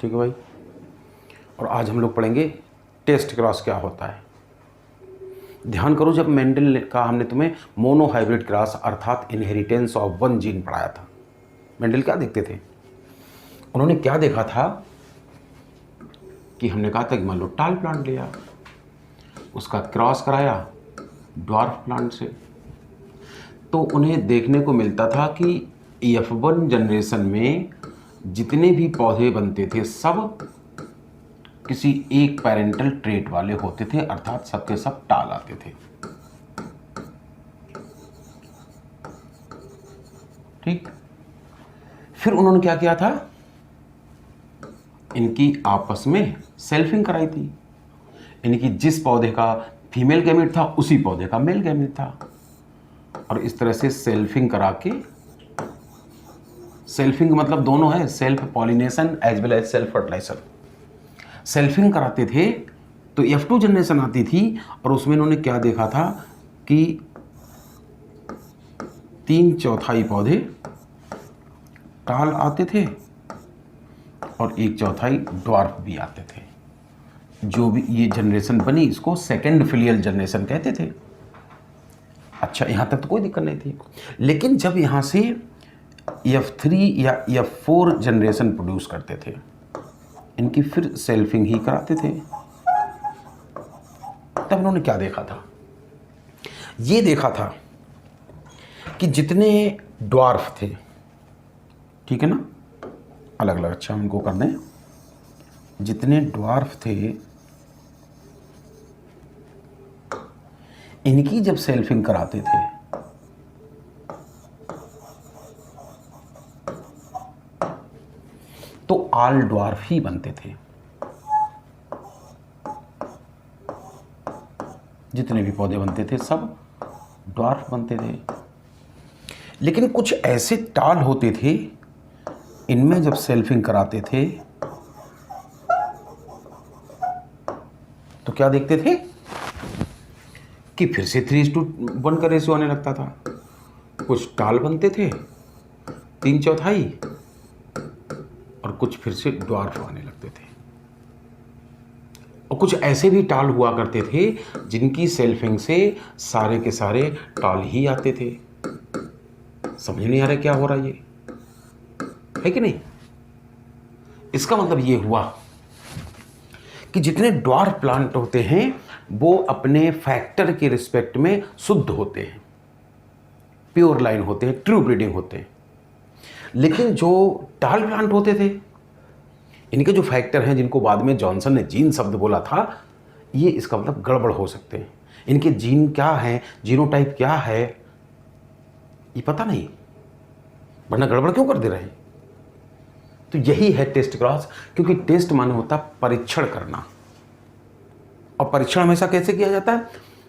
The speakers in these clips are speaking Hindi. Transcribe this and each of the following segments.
ठीक है भाई। और आज हम लोग पढ़ेंगे टेस्ट क्रॉस क्या होता है। ध्यान करो, जब मेंडल का हमने तुम्हें मोनोहाइब्रिड क्रॉस अर्थात इनहेरिटेंस ऑफ वन जीन पढ़ाया था, मेंडल क्या देखते थे? उन्होंने क्या देखा था कि हमने कहा था कि मान लो टाल प्लांट लिया, उसका क्रॉस कराया ड्वार्फ प्लांट से, तो उन्हें देखने को मिलता था कि F1 जनरेशन में जितने भी पौधे बनते थे सब किसी एक पेरेंटल ट्रेट वाले होते थे, अर्थात सबके सब टाल आते थे। ठीक, फिर उन्होंने क्या किया था, इनकी आपस में सेल्फिंग कराई थी। इनकी जिस पौधे का फीमेल गैमेट था उसी पौधे का मेल गैमेट था, और इस तरह से सेल्फिंग करा के, सेल्फिंग मतलब दोनों है, self pollination as well as self fertilisation, selfing कराते थे। तो F2 जनरेशन आती थी और उसमें इन्होंने क्या देखा था कि 3/4 पौधे टाल आते थे और 1/4 ड्वार्फ भी आते थे। जो भी ये जनरेशन बनी इसको सेकेंड फिलियल जनरेशन कहते थे। अच्छा, यहाँ तक तो कोई दिक्कत नहीं थी, लेकिन जब यहाँ से F3 या F4 जनरेशन प्रोड्यूस करते थे, इनकी फिर सेल्फिंग ही कराते थे। तब उन्होंने क्या देखा था, ये देखा था कि जितने ड्वार्फ थे, ठीक है ना, अलग अलग, अच्छा हम इनको कर दें, जितने ड्वार्फ थे इनकी जब सेल्फिंग कराते थे तो ऑल ड्वार्फ ही बनते थे। जितने भी पौधे बनते थे सब ड्वार्फ बनते थे। लेकिन कुछ ऐसे टाल होते थे, इनमें जब सेल्फिंग कराते थे तो क्या देखते थे कि फिर से 3:1 का रेशियो आने लगता था। कुछ टाल बनते थे 3/4 और कुछ फिर से ड्वार्फ आने लगते थे। और कुछ ऐसे भी टाल हुआ करते थे जिनकी सेल्फिंग से सारे के सारे टाल ही आते थे। समझ नहीं आ रहा क्या हो रहा ये है कि नहीं। इसका मतलब ये हुआ कि जितने ड्वार्फ प्लांट होते हैं वो अपने फैक्टर के रिस्पेक्ट में शुद्ध होते हैं, प्योर लाइन होते हैं, ट्रू ब्रीडिंग होते हैं। लेकिन जो टाल प्लांट होते थे, इनके जो फैक्टर हैं जिनको बाद में जॉनसन ने जीन शब्द बोला था, ये इसका मतलब गड़बड़ हो सकते हैं। इनके जीन क्या हैं, जीनोटाइप क्या है, ये पता नहीं, वरना गड़बड़ क्यों कर दे रहे हैं। तो यही है टेस्ट क्रॉस, क्योंकि टेस्ट माने होता परीक्षण करना। और परीक्षण हमेशा कैसे किया जाता है,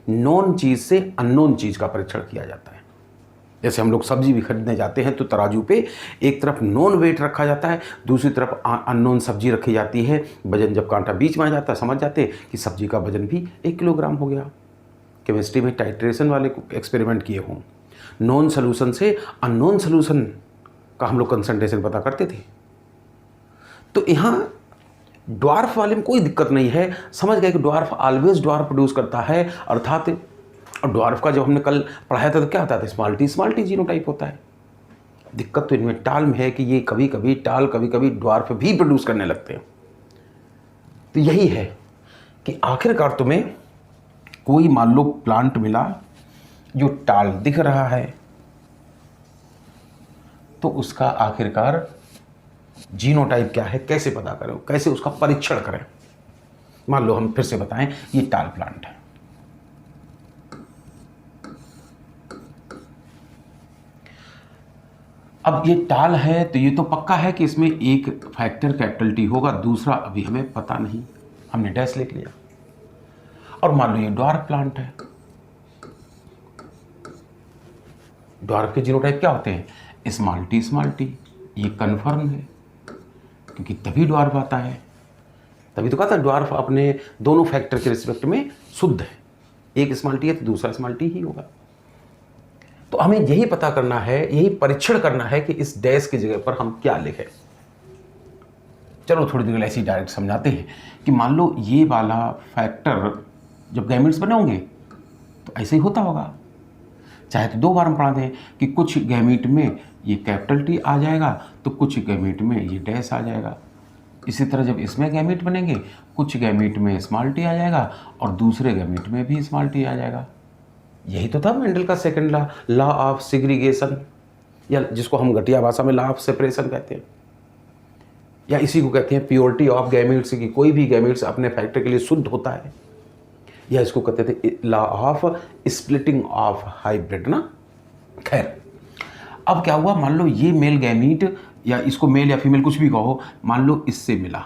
नॉन चीज से अननोन चीज का परीक्षण किया जाता है। जैसे हम लोग सब्जी भी खरीदने जाते हैं तो तराजू पे एक तरफ नॉन वेट रखा जाता है, दूसरी तरफ अननोन सब्जी रखी जाती है। वजन जब कांटा बीच में आ जाता है समझ जाते हैं कि सब्जी का वजन भी 1 किलोग्राम हो गया। केमिस्ट्री में टाइट्रेशन वाले एक्सपेरिमेंट किए हों, नॉन सोल्यूशन से अननोन सोल्यूशन का हम लोग कंसंट्रेशन पता करते थे। तो यहाँ ड्वार्फ वाले में कोई दिक्कत नहीं है, समझ गए कि ड्वार्फ ऑलवेज ड्वार्फ प्रोड्यूस करता है, अर्थात और ड्वार्फ का जब हमने कल पढ़ाया था तो क्या होता था, स्मॉल टी जीनोटाइप होता है। दिक्कत तो इनमें टाल में है कि ये कभी कभी टाल कभी कभी ड्वार्फ भी प्रोड्यूस करने लगते हैं। तो यही है कि आखिरकार तुम्हें कोई मान लो प्लांट मिला जो टाल दिख रहा है, तो उसका आखिरकार जीनोटाइप क्या है कैसे पता करें, कैसे उसका परीक्षण करें। मान लो हम फिर से बताएं, ये टाल प्लांट है, अब ये टाल है तो ये तो पक्का है कि इसमें एक फैक्टर कैपिटल टी होगा, दूसरा अभी हमें पता नहीं, हमने डैश लिख लिया। और मान लो ये ड्वार्फ प्लांट है, ड्वार्फ के जीनोटाइप क्या होते हैं, स्मॉल टी, ये कन्फर्म है क्योंकि तभी ड्वार्फ आता है। तभी तो कहा था ड्वार्फ अपने दोनों फैक्टर के रिस्पेक्ट में शुद्ध है, एक स्मॉल टी है तो दूसरा स्मॉल टी ही होगा। तो हमें यही पता करना है, यही परीक्षण करना है कि इस डैश की जगह पर हम क्या लिखें। चलो थोड़ी देर ऐसे ही डायरेक्ट समझाते हैं कि मान लो ये वाला फैक्टर जब गैमेट्स बने होंगे तो ऐसे ही होता होगा। चाहे तो 2 बार हम पढ़ा दें कि कुछ गैमेट में ये कैपिटल टी आ जाएगा तो कुछ गैमेट में ये डैश आ जाएगा। इसी तरह जब इसमें गैमेट बनेंगे कुछ गैमेट में स्मॉल टी आ जाएगा और दूसरे गैमेट में भी स्मॉल टी आ जाएगा। यही तो था मेंडल का सेकंड लॉ ऑफ सेग्रीगेशन, या जिसको हम घटिया भाषा में लॉ ऑफ सेपरेशन कहते हैं, या इसी को कहते हैं प्योरिटी ऑफ गैमेट्स की कोई भी गैमेट्स अपने फैक्टर के लिए शुद्ध होता है, या इसको कहते थे law of splitting of hybrid ना। खैर अब क्या हुआ, मान लो ये मेल गैमीट, या इसको मेल या फीमेल कुछ भी कहो, मान लो इससे मिला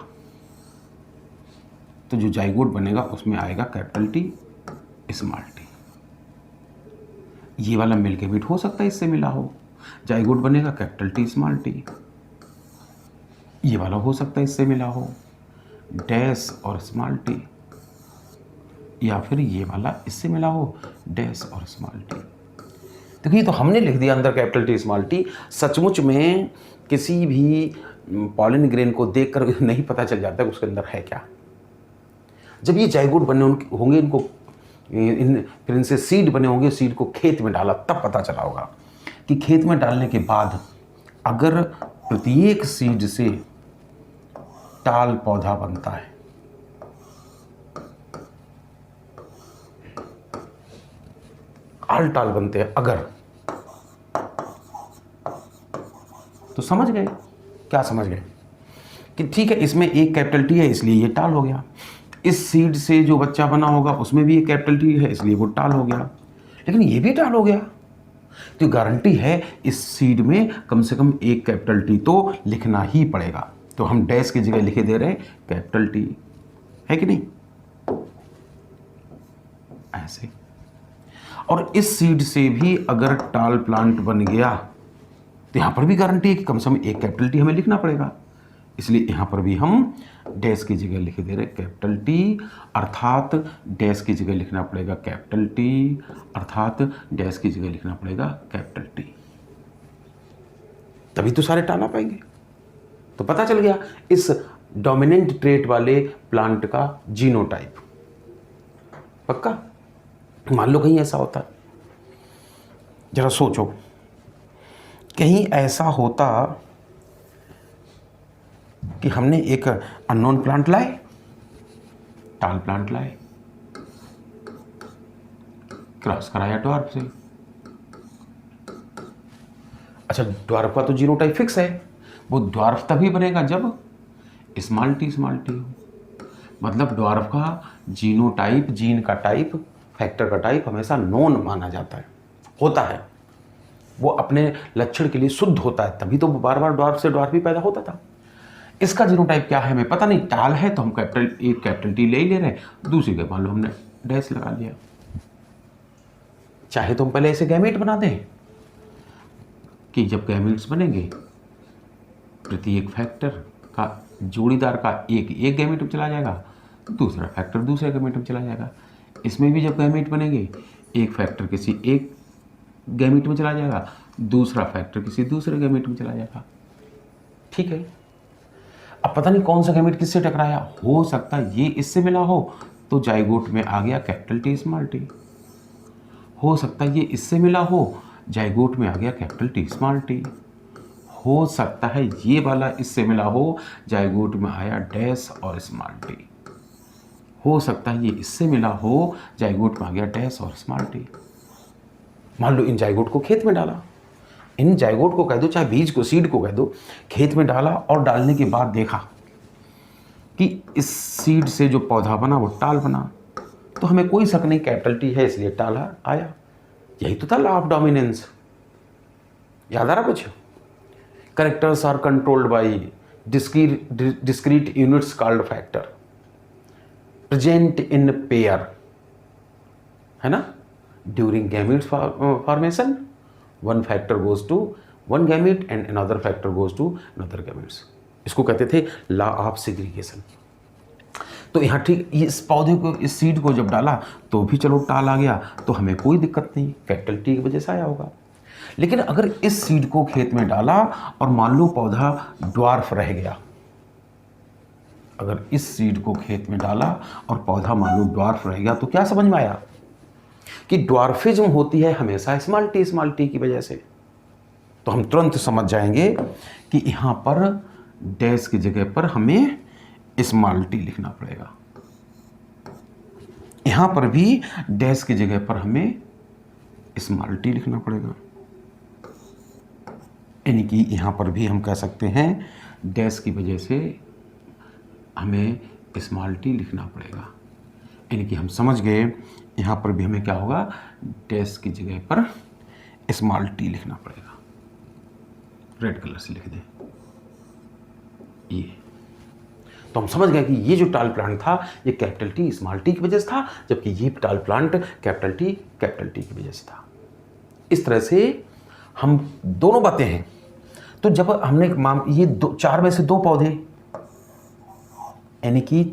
तो जो जाइगोट बनेगा उसमें आएगा कैपिटल टी स्मॉल टी। ये वाला मेल गैमीट हो सकता है इससे मिला हो, जाइगोट बनेगा कैपिटल टी स्मॉल टी। ये वाला हो सकता है इससे मिला हो, डैश और स्मॉल टी, या फिर ये वाला इससे मिला हो, डैश और स्मॉल टी। देखिए तो हमने लिख दिया अंदर कैपिटल टी स्मॉल टी। सचमुच में किसी भी पॉलन ग्रेन को देखकर नहीं पता चल जाता है उसके अंदर है क्या। जब ये जाइगोट बने होंगे, इनको फिर इनसे सीड बने होंगे, सीड को खेत में डाला तब पता चला होगा कि खेत में डालने के बाद अगर प्रत्येक सीड से टाल पौधा बनता है, आल टाल बनते हैं अगर, तो समझ गए। क्या समझ गए कि ठीक है इसमें एक कैपिटल टी है इसलिए ये टाल हो गया, इस सीड से जो बच्चा बना होगा उसमें भी एक कैपिटल टी है इसलिए वो टाल हो गया, लेकिन ये भी टाल हो गया। तो गारंटी है इस सीड में कम से कम एक कैपिटल टी तो लिखना ही पड़ेगा। तो हम डैश की जगह लिखे दे रहे हैं कैपिटल टी, है कि नहीं, ऐसे। और इस सीड से भी अगर टाल प्लांट बन गया तो यहां पर भी गारंटी है कि कम से कम एक कैपिटल टी हमें लिखना पड़ेगा, इसलिए यहां पर भी हम डैश की जगह लिखे दे रहे कैपिटल टी, अर्थात डैश की जगह लिखना पड़ेगा कैपिटल टी, अर्थात डैश की जगह लिखना पड़ेगा कैपिटल टी। तभी तो सारे टाल आ पाएंगे। तो पता चल गया इस डोमिनेंट ट्रेट वाले प्लांट का जीनोटाइप। पक्का? मान लो कहीं ऐसा होता, जरा सोचो, कहीं ऐसा होता कि हमने एक अननोन प्लांट लाए, टाल प्लांट लाए, क्रॉस कराया ड्वार्फ से। अच्छा ड्वार्फ का तो जीनोटाइप फिक्स है, वो ड्वार्फ तभी बनेगा जब स्मॉल टी हो। मतलब ड्वार्फ का जीनोटाइप, जीन का टाइप, फैक्टर का टाइप हमेशा नॉन माना जाता है, होता है, वो अपने लक्षण के लिए शुद्ध होता है, तभी तो बार बार ड्वार्फ से ड्वार्फ ही पैदा होता था। इसका जीनोटाइप क्या है हमें पता नहीं, टाल है तो हम एक कैपिटल टी ले ही ले रहे हैं, दूसरी के मान लो हमने डैश लगा लिया। चाहे तो हम पहले ऐसे गैमेट बना दें कि जब गैमेट्स बनेंगे प्रत्येक फैक्टर का जोड़ीदार का एक गैमेट में चला जाएगा, दूसरा फैक्टर दूसरे गैमेट में चला जाएगा। इसमें भी जब गैमेट बनेंगे एक फैक्टर किसी एक गैमेट में चला जाएगा, दूसरा फैक्टर किसी दूसरे गैमेट में चला जाएगा। ठीक है, अब पता नहीं कौन सा गैमेट किससे टकराया, हो सकता है ये इससे मिला हो तो जाइगोट में आ गया कैपिटल टी स्मॉल टी, हो सकता है ये इससे मिला हो जाइगोट में आ गया कैपिटल टी स्मॉल टी, हो सकता है ये वाला इससे मिला हो जाइगोट में आया डैश और स्मॉल टी, हो सकता है ये इससे मिला हो जाइगोट में आ गया डैश और स्मॉल टी। मान लो इन जाइगोट को खेत में डाला, इन जाइगोट को कह दो चाहे बीज को, सीड को कह दो, खेत में डाला और डालने के बाद देखा कि इस सीड से जो पौधा बना वो टाल बना, तो हमें कोई शक नहीं कैपिटल टी है इसलिए टाल आया। यही तो था लॉ ऑफ डोमिनेंस। याद आ रहा कुछ? Characters are controlled by discrete units called factor present in pair, है ना। During gametes formation one factor goes to one gamete and another factor goes to another gametes। इसको कहते थे लॉ ऑफ सेग्रीगेशन। तो यहाँ ठीक इस पौधे को, इस सीड को जब डाला तो भी चलो टाल आ गया, तो हमें कोई दिक्कत नहीं, कैपिटल टी की वजह से आया होगा। लेकिन अगर इस सीड को खेत में डाला और मान लो पौधा ड्वार्फ रह गया, अगर इस सीड को खेत में डाला और पौधा मालूम ड्वार्फ रह गया, तो क्या समझ में आया कि ड्वार्फिज्म होती है हमेशा स्मॉल टी की वजह से। तो हम तुरंत समझ जाएंगे कि यहाँ पर डैश की जगह पर हमें स्मॉल टी लिखना पड़ेगा, यहाँ पर भी डैश की जगह पर हमें स्मॉल टी लिखना पड़ेगा। यानी कि यहाँ पर भी हम कह सकते हैं डैश की वजह से हमें स्मॉल टी लिखना पड़ेगा। यानी कि हम समझ गए यहाँ पर भी हमें क्या होगा, डैश की जगह पर स्मॉल टी लिखना पड़ेगा। रेड कलर से लिख दें ये। तो हम समझ गए कि ये जो टाल प्लांट था ये कैपिटल टी स्मॉल टी की वजह से था, जबकि ये टाल प्लांट कैपिटल टी की वजह से था। इस तरह से हम दोनों बातें हैं। तो जब हमने ये 4 में से 2 पौधे, यानी कि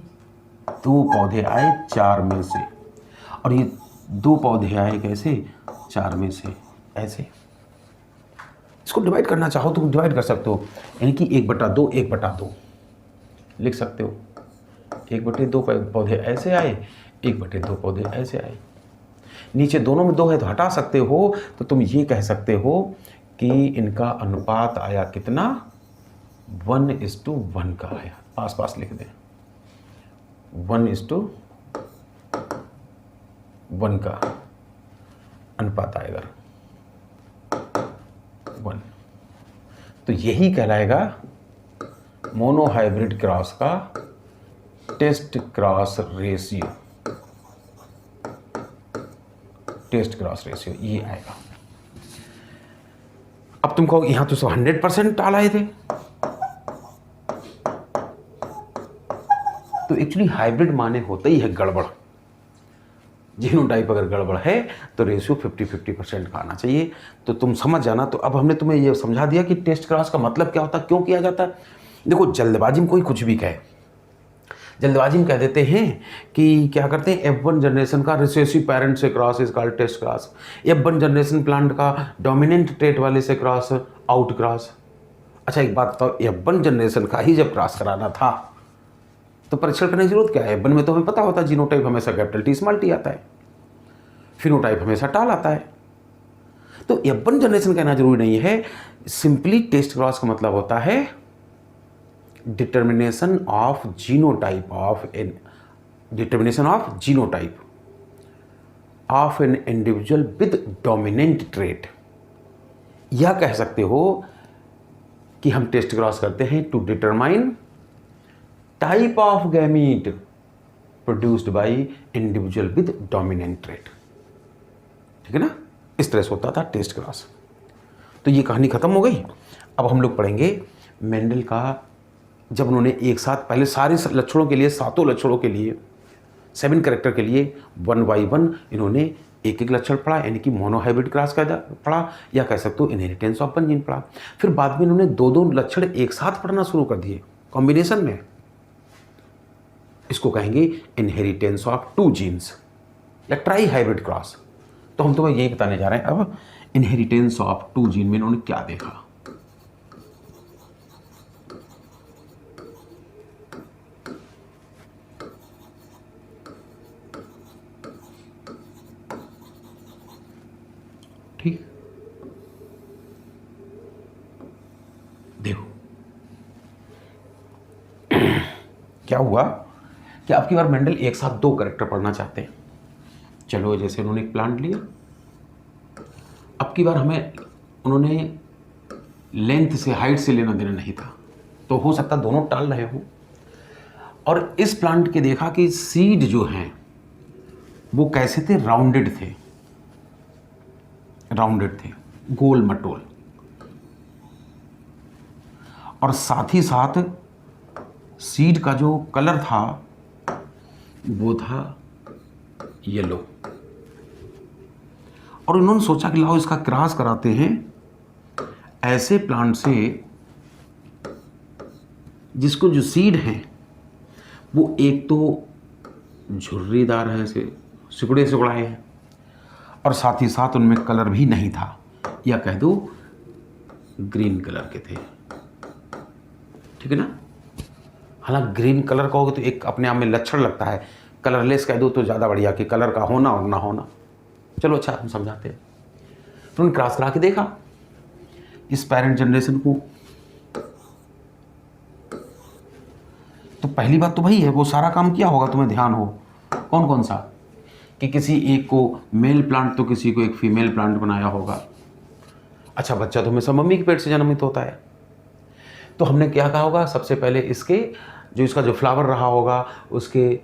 2 पौधे आए 4 में से, और ये 2 पौधे आए कैसे, 4 में से ऐसे। इसको डिवाइड करना चाहो तो डिवाइड कर सकते हो, यानी कि 1/2 1/2 लिख सकते हो। 1/2 पौधे ऐसे आए, 1/2 पौधे ऐसे आए। नीचे दोनों में 2 है तो हटा सकते हो, तो तुम ये कह सकते हो कि इनका अनुपात आया कितना, 1:1 का आया। पास पास लिख दें, 1:1 का अनुपात आएगा 1। तो यही कहलाएगा मोनोहाइब्रिड क्रॉस का टेस्ट क्रॉस रेशियो, ये आएगा। अब तुम कहो यहां तो 100% टाल आए थे, तो एक्चुअली हाइब्रिड माने होता ही है गड़बड़। जीनोटाइप अगर गड़बड़ है तो रेशियो 50-50% का आना चाहिए। तो तुम समझ जाना। तो अब हमने तुम्हें ये समझा दिया कि टेस्ट क्रॉस का मतलब क्या होता है, क्यों किया जाता है। देखो, जल्दबाजी में कोई कुछ भी कहे, जल्दबाजी में कह देते हैं कि क्या करते हैं, F1 जनरेशन का रिसेसिव पेरेंट से cross is called test cross, F1 generation plant का डोमिनेंट ट्रेट वाले से क्रॉस आउट क्रॉस। अच्छा एक बात बताओ, F1 जनरेशन का ही जब क्रॉस कराना था तो परीक्षण करने की जरूरत क्या है। F1 में तो हमें पता होता है जीनोटाइप हमेशा कैपिटल टी स्मॉल टी आता है, फिनोटाइप हमेशा टाल आता है। तो F1 जनरेशन कहना जरूरी नहीं है। सिंपली टेस्ट क्रॉस का मतलब होता है determination of genotype of an individual with dominant trait. यह कह सकते हो कि हम टेस्ट क्रॉस करते हैं to determine type of gamete produced by individual with dominant trait. ठीक है ना, इस तरह से होता था टेस्ट क्रॉस। तो ये कहानी खत्म हो गई। अब हम लोग पढ़ेंगे मेंडल का, जब उन्होंने एक साथ पहले सारे लक्षणों के लिए, 7 लक्षणों के लिए, 7 कैरेक्टर के लिए 1 by 1 इन्होंने एक लक्षण पढ़ा, यानी कि मोनोहाइब्रिड क्रॉस का पढ़ा, या कह सकते हो इनहेरिटेंस ऑफ वन जीन पढ़ा। फिर बाद में इन्होंने 2 लक्षण एक साथ पढ़ना शुरू कर दिए कॉम्बिनेशन में। इसको कहेंगे इनहेरिटेंस ऑफ 2 जीन्स या ट्राई हाइब्रिड क्रॉस। तो हम तुम्हें यही बताने जा रहे हैं अब इनहेरिटेंस ऑफ 2 जीन में इन्होंने क्या देखा। ठीक, देखो क्या हुआ कि आपकी बार मेंडल एक साथ 2 कैरेक्टर पढ़ना चाहते हैं। चलो, जैसे उन्होंने एक प्लांट लिया, अब की बार हमें उन्होंने लेंथ से, हाइट से लेना देना नहीं था, तो हो सकता दोनों टाल रहे हो। और इस प्लांट के देखा कि सीड जो हैं वो कैसे थे, राउंडेड थे, गोल मटोल, और साथ ही साथ सीड का जो कलर था वो था येलो। और इन्होंने सोचा कि लाओ इसका क्रॉस कराते हैं ऐसे प्लांट से जिसको जो सीड हैं वो एक तो झुर्रीदार है, ऐसे सिकुड़े सिकुड़ाए हैं, और साथ ही साथ उनमें कलर भी नहीं था, या कह दो ग्रीन कलर के थे। ठीक है ना। हालांकि ग्रीन कलर का होगा तो एक अपने आप में लक्षण लगता है, कलरलेस कह दो तो ज़्यादा बढ़िया कि कलर का होना और ना होना। चलो अच्छा हम समझाते हैं। तो उन्होंने क्रॉस करा के देखा इस पेरेंट जनरेशन को, तो पहली बात तो वही है, वो सारा काम किया होगा, तुम्हें ध्यान हो कौन कौन सा, कि किसी एक को मेल प्लांट तो किसी को एक फीमेल प्लांट बनाया होगा। अच्छा बच्चा तो हमेशा मम्मी के पेट से जन्मित होता है, तो हमने क्या कहा होगा, सबसे पहले इसके जो इसका जो फ्लावर रहा होगा उसके,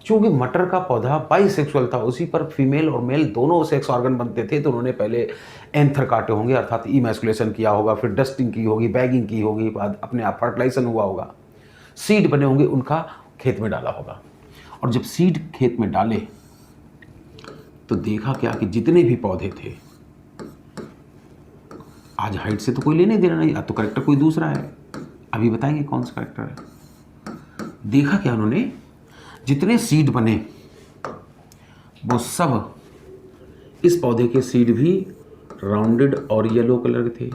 चूंकि मटर का पौधा बाइसेक्सुअल था, उसी पर फीमेल और मेल दोनों सेक्स ऑर्गन बनते थे, तो उन्होंने पहले एंथर काटे होंगे अर्थात इमैस्कुलेशन किया होगा, फिर डस्टिंग की होगी, बैगिंग की होगी, बाद अपने आप फर्टिलाइजेशन हुआ होगा, सीड बने होंगे, उनका खेत में डाला होगा। और जब सीड खेत में डाले तो देखा क्या कि जितने भी पौधे थे, आज हाइट से तो कोई लेने देना नहीं, अब तो करेक्टर कोई दूसरा है, अभी बताएंगे कौन सा करेक्टर है। देखा क्या उन्होंने, जितने सीड बने वो सब, इस पौधे के सीड भी राउंडेड और येलो कलर के थे,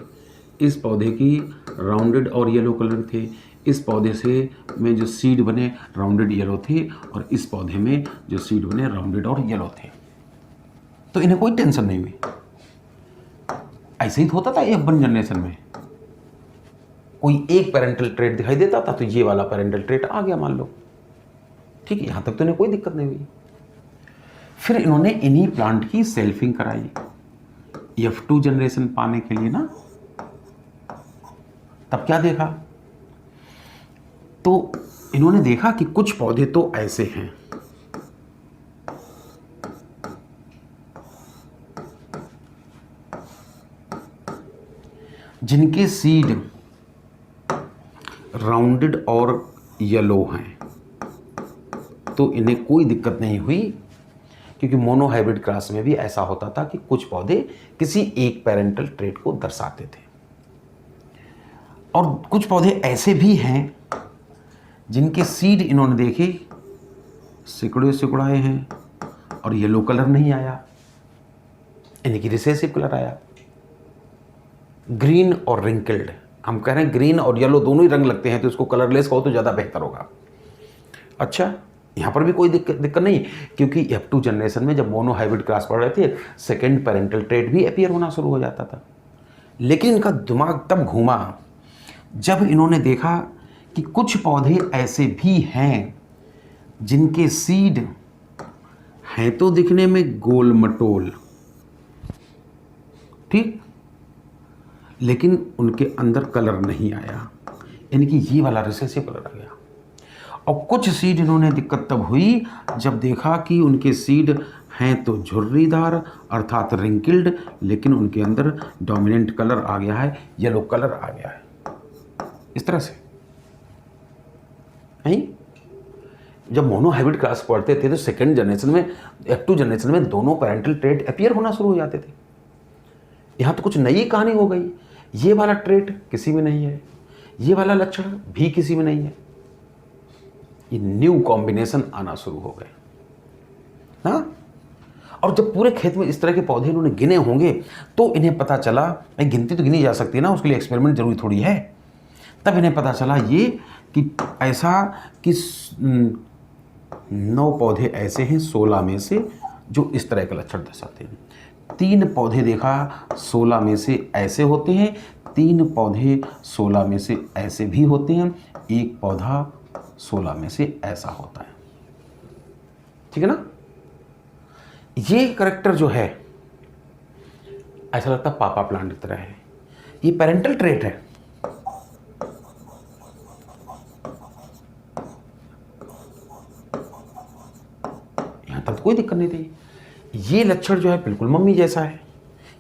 इस पौधे की राउंडेड और येलो कलर थे, इस पौधे से में जो सीड बने राउंडेड येलो थे, और इस पौधे में जो सीड बने राउंडेड और येलो थे। तो इन्हें कोई टेंशन नहीं हुई। ऐसे ही होता था F1 जनरेशन में, कोई एक पेरेंटल ट्रेट दिखाई देता था तो ये वाला पेरेंटल ट्रेट आ गया मान लो, ठीक है, यहां तक तो इन्हें कोई दिक्कत नहीं हुई। फिर इन्होंने इन्हीं प्लांट की सेल्फिंग कराई F2 जनरेशन पाने के लिए ना। तब क्या देखा, तो इन्होंने देखा कि कुछ पौधे तो ऐसे हैं जिनके सीड राउंडेड और येलो हैं, तो इन्हें कोई दिक्कत नहीं हुई, क्योंकि मोनोहाइब्रिड क्रॉस में भी ऐसा होता था कि कुछ पौधे किसी एक पेरेंटल ट्रेट को दर्शाते थे, और कुछ पौधे ऐसे भी हैं जिनके सीड इन्होंने देखे सिकुड़े सिकुड़ाए हैं और येलो कलर नहीं आया, यानी कि रिसेसिव कलर आया। ग्रीन और रिंकल्ड, हम कह रहे हैं ग्रीन और येलो दोनों ही रंग लगते हैं, तो इसको कलरलेस कहो तो ज़्यादा बेहतर होगा। अच्छा यहाँ पर भी कोई दिक्कत नहीं, क्योंकि F2 जनरेशन में जब मोनोहाइब्रिड क्रॉस पढ़ रहे थे, सेकेंड पेरेंटल ट्रेट भी अपीयर होना शुरू हो जाता था। लेकिन इनका दिमाग तब घूमा जब इन्होंने देखा कि कुछ पौधे ऐसे भी हैं जिनके सीड हैं तो दिखने में गोल मटोल, ठीक, लेकिन उनके अंदर कलर नहीं आया, यानी कि ये वाला रिसेसिव कलर आ गया। और कुछ सीड इन्होंने दिक्कत तब हुई जब देखा कि उनके सीड हैं तो झुर्रीदार अर्थात रिंकल्ड, लेकिन उनके अंदर डोमिनेंट कलर आ गया है, येलो कलर आ गया है, इस तरह से। नहीं, जब मोनोहाइब्रिड क्रॉस पढ़ते थे तो सेकेंड जनरेशन में, F2 जनरेशन में दोनों पेरेंटल ट्रेट अपीयर होना शुरू हो जाते थे। यहाँ तो कुछ नई कहानी हो गई, ये वाला ट्रेट किसी में नहीं है, ये वाला लक्षण भी किसी में नहीं है, ये न्यू कॉम्बिनेशन आना शुरू हो गए। हाँ, और जब पूरे खेत में इस तरह के पौधे इन्होंने गिने होंगे तो इन्हें पता चला, गिनती तो गिनी जा सकती है ना, उसके लिए एक्सपेरिमेंट जरूरी थोड़ी है। तब इन्हें पता चला ये कि ऐसा कि 9 पौधे ऐसे हैं 16 में से जो इस तरह का लक्षण दर्शाते हैं। 3 पौधे देखा 16 में से ऐसे होते हैं, 3 पौधे 16 में से ऐसे भी होते हैं, 1 पौधा 16 में से ऐसा होता है, ठीक है ना। ये कैरेक्टर जो है ऐसा लगता है पापा प्लांट की तरह है, ये पेरेंटल ट्रेट है। यहां तक कोई दिक्कत नहीं थी। ये लक्षण जो है बिल्कुल मम्मी जैसा है,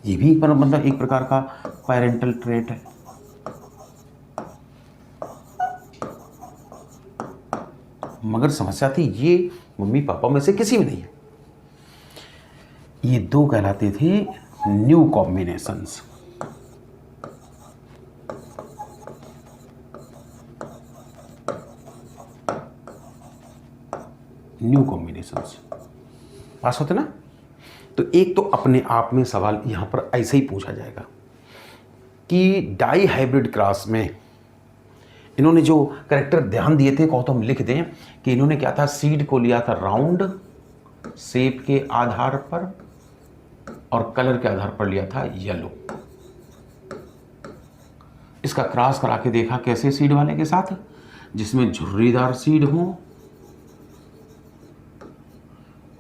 ये भी मतलब एक प्रकार का पेरेंटल ट्रेट है। मगर समस्या थी ये मम्मी पापा में से किसी में नहीं है। ये 2 कहलाते थे न्यू कॉम्बिनेशंस। न्यू कॉम्बिनेशंस पास होते ना। तो एक तो अपने आप में सवाल यहां पर ऐसे ही पूछा जाएगा कि डाई हाइब्रिड क्रॉस में इन्होंने जो करेक्टर ध्यान दिए थे, कहो तो हम लिख दें कि इन्होंने क्या था, सीड को लिया था राउंड शेप के आधार पर और कलर के आधार पर लिया था येलो। इसका क्रॉस करा के देखा कैसे सीड वाले के साथ, जिसमें झुर्रीदार सीड हो,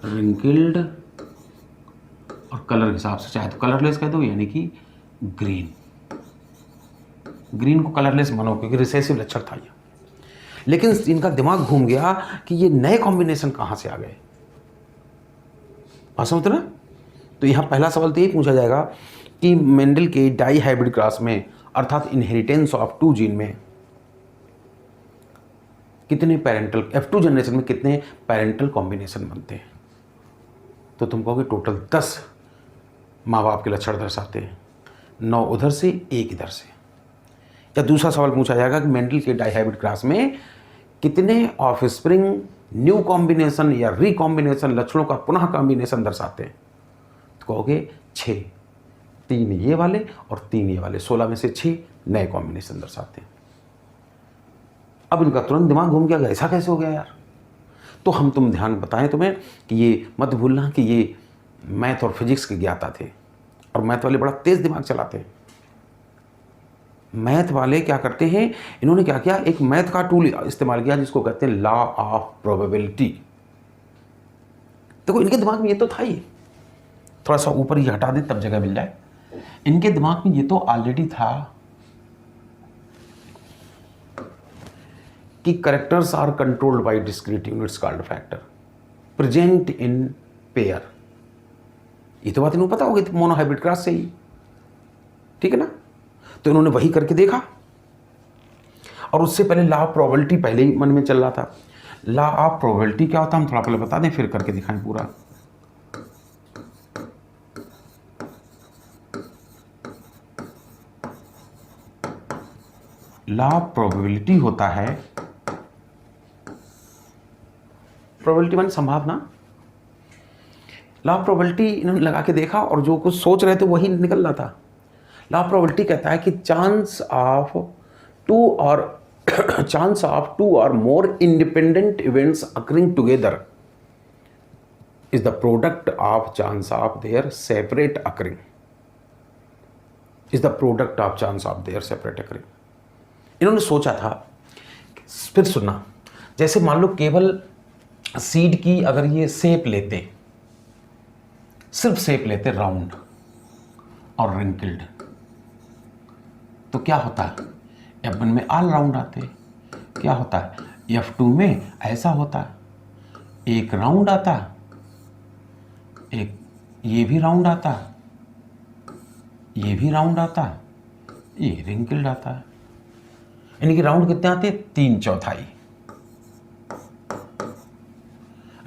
रिंकल्ड, और कलर के हिसाब से चाहे तो कलरलेस कह दो, यानी कि ग्रीन। ग्रीन को कलरलेस मानो क्योंकि रिसेसिव लक्षण था ये। लेकिन इनका दिमाग घूम गया कि ये नए कॉम्बिनेशन कहां से आ गए। बात समझते ना? तो यहां पहला सवाल तो ये पूछा जाएगा कि मेंडल के डाई हाइब्रिड क्रॉस में, अर्थात इनहेरिटेंस ऑफ 2 जीन में कितने पेरेंटल, F2 जनरेशन में कितने पेरेंटल कॉम्बिनेशन बनते हैं? तो तुम कहोगे टोटल 10 माँ बाप के लक्षण दर्शाते हैं, 9 उधर से 1 इधर से। या दूसरा सवाल पूछा जाएगा कि मेंडल के डाईहाइब्रिड क्रॉस में कितने ऑफस्प्रिंग न्यू कॉम्बिनेशन या रिकॉम्बिनेशन लक्षणों का पुनः कॉम्बिनेशन दर्शाते हैं? तो कहोगे 6, 3 ये वाले और 3 ये वाले, 16 में से 6 नए कॉम्बिनेशन दर्शाते हैं। अब इनका तुरंत दिमाग घूम गया, ऐसा कैसे हो गया यार? तो हम तुम ध्यान बताएं तुम्हें कि ये मत भूलना कि ये मैथ और फिजिक्स के ज्ञाता थे, और मैथ वाले बड़ा तेज दिमाग चलाते हैं। मैथ वाले क्या करते हैं, इन्होंने क्या किया, एक मैथ का टूल इस्तेमाल किया जिसको कहते हैं लॉ ऑफ प्रोबेबिलिटी। देखो इनके दिमाग में ये तो था ही, थोड़ा सा ऊपर ही हटा दे तब जगह मिल जाए। इनके दिमाग में ये तो ऑलरेडी था कि characters are controlled by discrete units called factor present in pair. ये तो बात इन्होंने पता होगी मोनोहाइब्रिड क्रॉस से ही, ठीक है ना? तो इन्होंने वही करके देखा, और उससे पहले लॉ ऑफ प्रोबेबिलिटी पहले ही मन में चल रहा था। लॉ ऑफ प्रोबेबिलिटी क्या होता है हम थोड़ा पहले बता दें, फिर करके दिखाएं पूरा। लॉ ऑफ प्रोबेबिलिटी होता है, प्रोबेबिलिटी माने संभावना। लॉ ऑफ प्रोबेबिलिटी इन्होंने लगा के देखा और जो कुछ सोच रहे थे वही निकल रहा था। लॉ ऑफ प्रोबेबिलिटी कहता है कि चांस ऑफ टू और more independent events occurring together is the product of chance of their separate occurring, is the product of chance of their separate occurring. इन्होंने सोचा था, फिर सुनना, जैसे मान लो केवल सीड की अगर ये शेप लेते, सिर्फ शेप लेते राउंड और रिंकल्ड, तो क्या होता है, F1 में ऑल राउंड आते, क्या होता है F2 में ऐसा होता है, एक राउंड आता, एक ये भी राउंड आता, ये भी राउंड आता, ये रिंकल्ड आता है। यानी कि राउंड कितने आते, 3/4,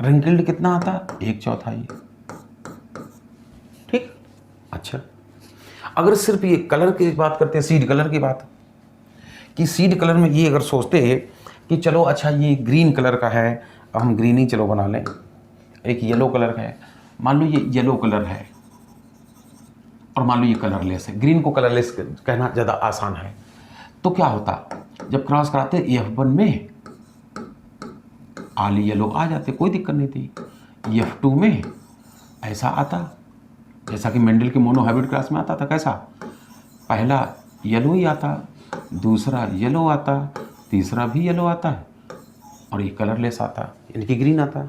रिंकल्ड कितना आता, 1/4। ठीक, अच्छा अगर सिर्फ ये कलर की बात करते हैं, सीड कलर की बात, कि सीड कलर में ये अगर सोचते हैं कि चलो अच्छा ये ग्रीन कलर का है, अब हम ग्रीन ही चलो बना लें, एक येलो कलर का है, मान लो ये येलो कलर है और मान लो ये कलरलेस है, ग्रीन को कलरलेस कहना ज़्यादा आसान है। तो क्या होता, जब क्रॉस कराते F1 में ऑल येलो आ जाते, कोई दिक्कत नहीं थी। F2 में ऐसा आता, जैसा कि मेंडल के मोनोहाइब्रिड क्रॉस में आता था, कैसा, पहला येलो ही आता, दूसरा येलो आता, तीसरा भी येलो आता है, और ये कलरलेस आता, यानी कि ग्रीन आता।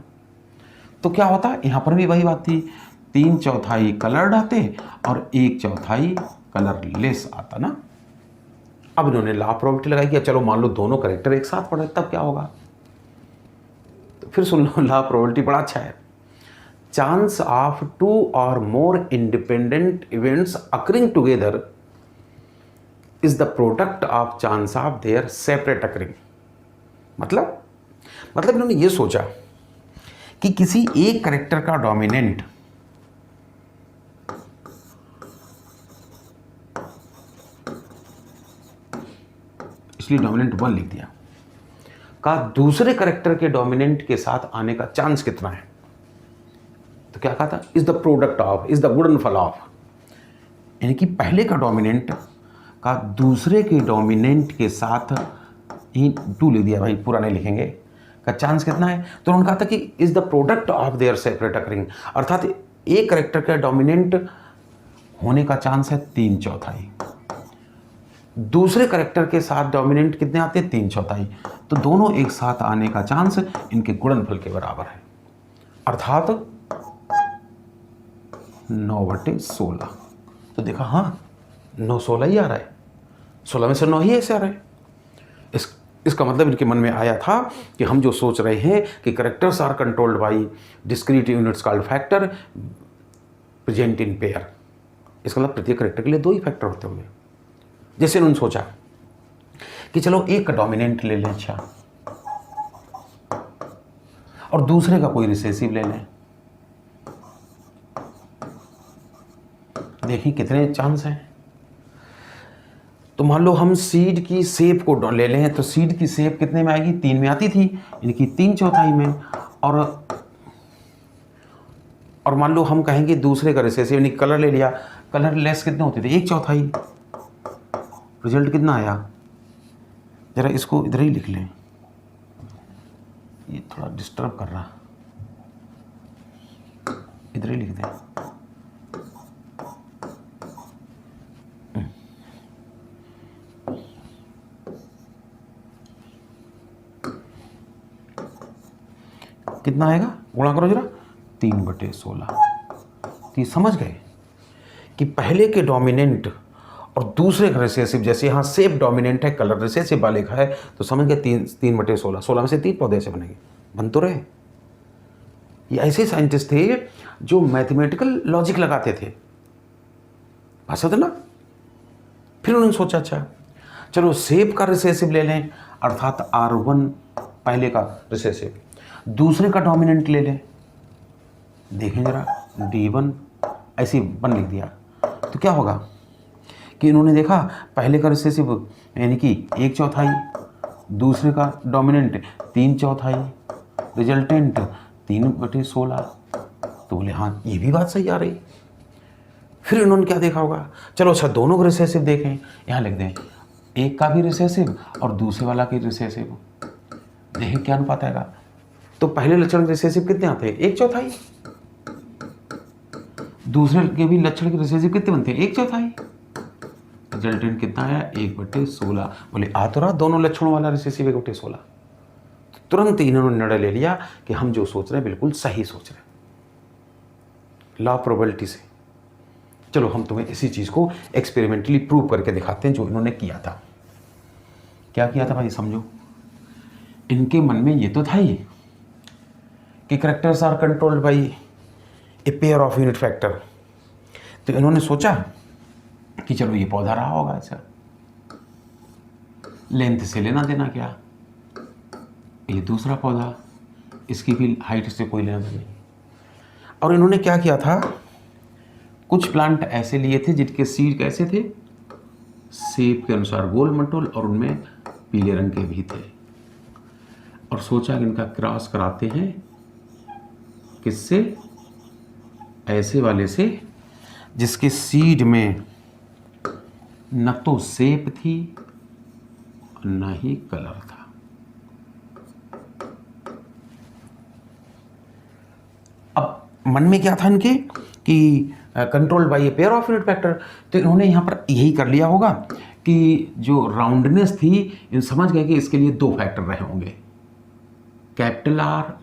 तो क्या होता, यहाँ पर भी वही बात थी, 3/4 कलर्ड आते और 1/4 कलरलेस आता ना। अब इन्होंने लॉ ऑफ प्रोबेबिलिटी लगाई कि चलो मान लो दोनों करेक्टर एक साथ पढ़े, तब क्या होगा। तो फिर सुन लो, लॉ ऑफ प्रोबेबिलिटी बड़ा अच्छा है, चांस ऑफ 2 और more independent events occurring together is the product of chance of their separate occurring. मतलब इन्होंने ये सोचा कि किसी एक करेक्टर का डोमिनेंट इसलिए डोमिनेंट 1 लिख दिया, का दूसरे करेक्टर के डोमिनेंट के साथ आने का चांस कितना है। तो क्या कहा था, is the product of, is the गुणनफल ऑफ, यानी कि पहले का डोमिनेंट का दूसरे के डोमिनेंट के साथ ही 2 लिख दिया भाई, पूरा नहीं लिखेंगे, का चांस कितना है? तो उन्होंने कहा था कि is the product of their separate occurring, अर्थात एक करेक्टर का डोमिनेंट होने का चांस है 3/4, दूसरे करेक्टर के साथ डोमिनेंट कितने आते हैं? 3/4, तो दोनों एक साथ आने का चांस इनके गुणनफल के बराबर है, अर्थात 9/16। तो देखा, हाँ 9/16 ही आ रहा है, 16 में से 9 ही ऐसे आ रहा है। इसका मतलब इनके मन में आया था कि हम जो सोच रहे हैं कि characters are controlled by discrete units called factor present in pair, इसका मतलब प्रत्येक करेक्टर के लिए 2 ही फैक्टर होते होंगे। जैसे उन्होंने सोचा कि चलो एक का डोमिनेंट ले लें, अच्छा, और दूसरे का कोई रिसेसिव ले लें, देखिए कितने चांस हैं। तो मान लो हम सीड की शेप को ले लें, तो सीड की शेप कितने में आएगी? 3 में आती थी, इनकी 3/4 में, और मान लो हम कहेंगे दूसरे का रिसेसिव, यानी कलर ले लिया, कलर लेस कितने होते थे? 1/4। रिजल्ट कितना आया? जरा इसको इधर ही लिख लें, ये थोड़ा डिस्टर्ब कर रहा, इधर ही लिख दें। कितना आएगा? गुणा करो जरा, 3/16। तो समझ गए कि पहले के डोमिनेंट और दूसरे का रिसेसिव, जैसे यहाँ सेफ डोमिनेंट है, कलर रिसेसिव वाले का है, तो समझ गए 3/16, 16 में से 3 पौधे ऐसे बनेंगे, बन तो रहे। ये ऐसे साइंटिस्ट थे जो मैथमेटिकल लॉजिक लगाते थे, भाषा था ना। फिर उन्होंने सोचा अच्छा चलो सेफ का रिसेसिव ले लें, अर्थात R1 पहले का रिसेसिव, दूसरे का डोमिनेंट ले लें, देखें जरा D1, ऐसे 1 लिख दिया, तो क्या होगा कि इन्होंने देखा पहले का रिसेसिव यानी कि 1/4, दूसरे का डोमिनेंट 3/4, रिजल्टेंट 3/16, तो बोले हाँ ये भी बात सही आ रही। फिर इन्होंने क्या देखा होगा, चलो अच्छा दोनों का रिसेसिव देखें, यहाँ लिख दें, एक का भी रिसेसिव और दूसरे वाला की रिसेसिव, देखें क्या अनुपात आएगा। तो पहले लक्षण के रिसेसिव कितने आते हैं? 1/4, दूसरे के भी लक्षण के रिसेसिव कितने बनते हैं? 1/4, रिजल्टेंट कितना आया? 1/16। बोले आ तो रहा दोनों लक्षणों वाला रिसेसिव 1/16। तुरंत इन्होंने निर्णय ले लिया कि हम जो सोच रहे हैं बिल्कुल सही सोच रहे हैं, लॉ ऑफ प्रोबेबिलिटी से। चलो हम तुम्हें इसी चीज को एक्सपेरिमेंटली प्रूव करके दिखाते हैं जो इन्होंने किया था। क्या किया था भाई समझो। इनके मन में ये तो था ही कि characters are controlled by a pair of unit factor, तो इन्होंने सोचा कि चलो ये पौधा रहा होगा ऐसा, लेंथ से लेना देना क्या, ये दूसरा पौधा, इसकी भी हाइट से कोई लेना देना नहीं। और इन्होंने क्या किया था, कुछ प्लांट ऐसे लिए थे जिनके सीड कैसे थे, शेप के अनुसार गोल मटोल, और उनमें पीले रंग के भी थे, और सोचा कि इनका क्रॉस कराते हैं किससे, ऐसे वाले से जिसके सीड में न तो शेप थी और न ही कलर था। अब मन में क्या था इनके कि controlled by A pair of unit factor, तो इन्होंने यहां पर यही कर लिया होगा कि जो राउंडनेस थी, इन समझ गए कि इसके लिए 2 फैक्टर रहे होंगे, कैपिटल आर,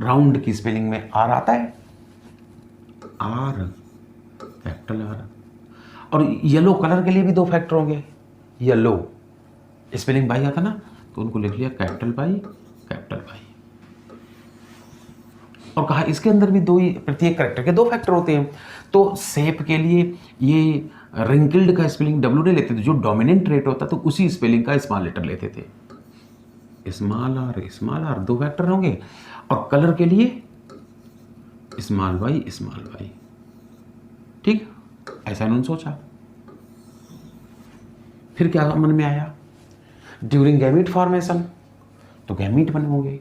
राउंड की स्पेलिंग में आर आता है, आर कैपिटल आर, और येलो कलर के लिए भी 2 फैक्टर होंगे, येलो स्पेलिंग बाई आता ना, तो उनको लिख लिया कैपिटल बाई कैपिटल बाई, और कहा इसके अंदर भी 2 ही, प्रत्येक कैरेक्टर के 2 फैक्टर होते हैं। तो शेप के लिए ये रिंकल्ड का स्पेलिंग डब्ल्यू नहीं लेते थे, जो डोमिनेंट रेट होता तो उसी स्पेलिंग का स्मॉल लेटर लेते थे, स्मॉल आर 2 फैक्टर होंगे, और कलर के लिए स्मॉल वाई, ठीक, ऐसा इन्होंने सोचा। फिर क्या मन में आया, ड्यूरिंग गैमीट फॉर्मेशन, तो गैमीट बने होंगे।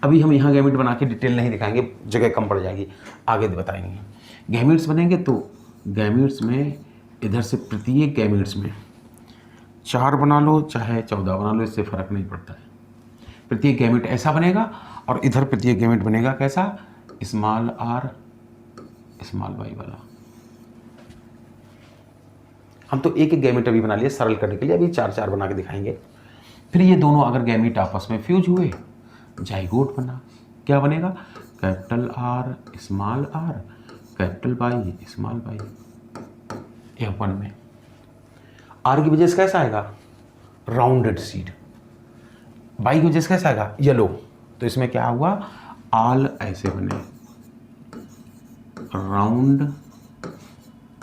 अभी हम यहाँ गैमीट बना के डिटेल नहीं दिखाएंगे, जगह कम पड़ जाएगी, आगे बताएंगे। गैमीट्स बनेंगे तो गैमीट्स में इधर से प्रत्येक गैमीट्स में 4 बना लो चाहे 14 बना लो, इससे फ़र्क नहीं पड़ता है। प्रत्येक गैमेट ऐसा बनेगा और इधर प्रत्येक गैमेट बनेगा कैसा, स्मॉल आर स्मॉल वाई वाला। हम तो एक एक गैमेट अभी बना लिए सरल करने के लिए, अभी 4-4 बना के दिखाएंगे। फिर ये दोनों अगर गैमेट आपस में फ्यूज हुए, जाइगोट बना। क्या बनेगा, capital R small R capital Y small Y. F1 में आर की वजह से कैसा आएगा, राउंडेड सीड। वाई की वजह से कैसा आएगा, येलो। तो इसमें क्या हुआ, आल ऐसे बने, राउंड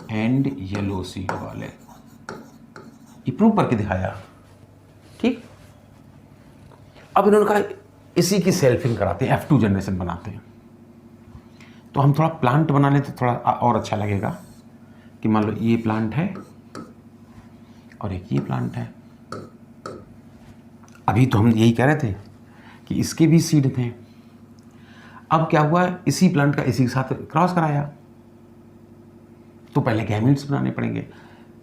एंड येलो सीड वाले। ये प्रूव करके दिखाया, ठीक। अब इन्होंने कहा इसी की सेल्फिंग कराते हैं, F2 जनरेशन बनाते हैं। तो हम थोड़ा प्लांट बना लें तो थोड़ा और अच्छा लगेगा कि मान लो ये प्लांट है और एक ये प्लांट है। अभी तो हम यही कह रहे थे कि इसके भी सीड थे। अब क्या हुआ, इसी प्लांट का इसी के साथ क्रॉस कराया, तो पहले गैमेट्स बनाने पड़ेंगे।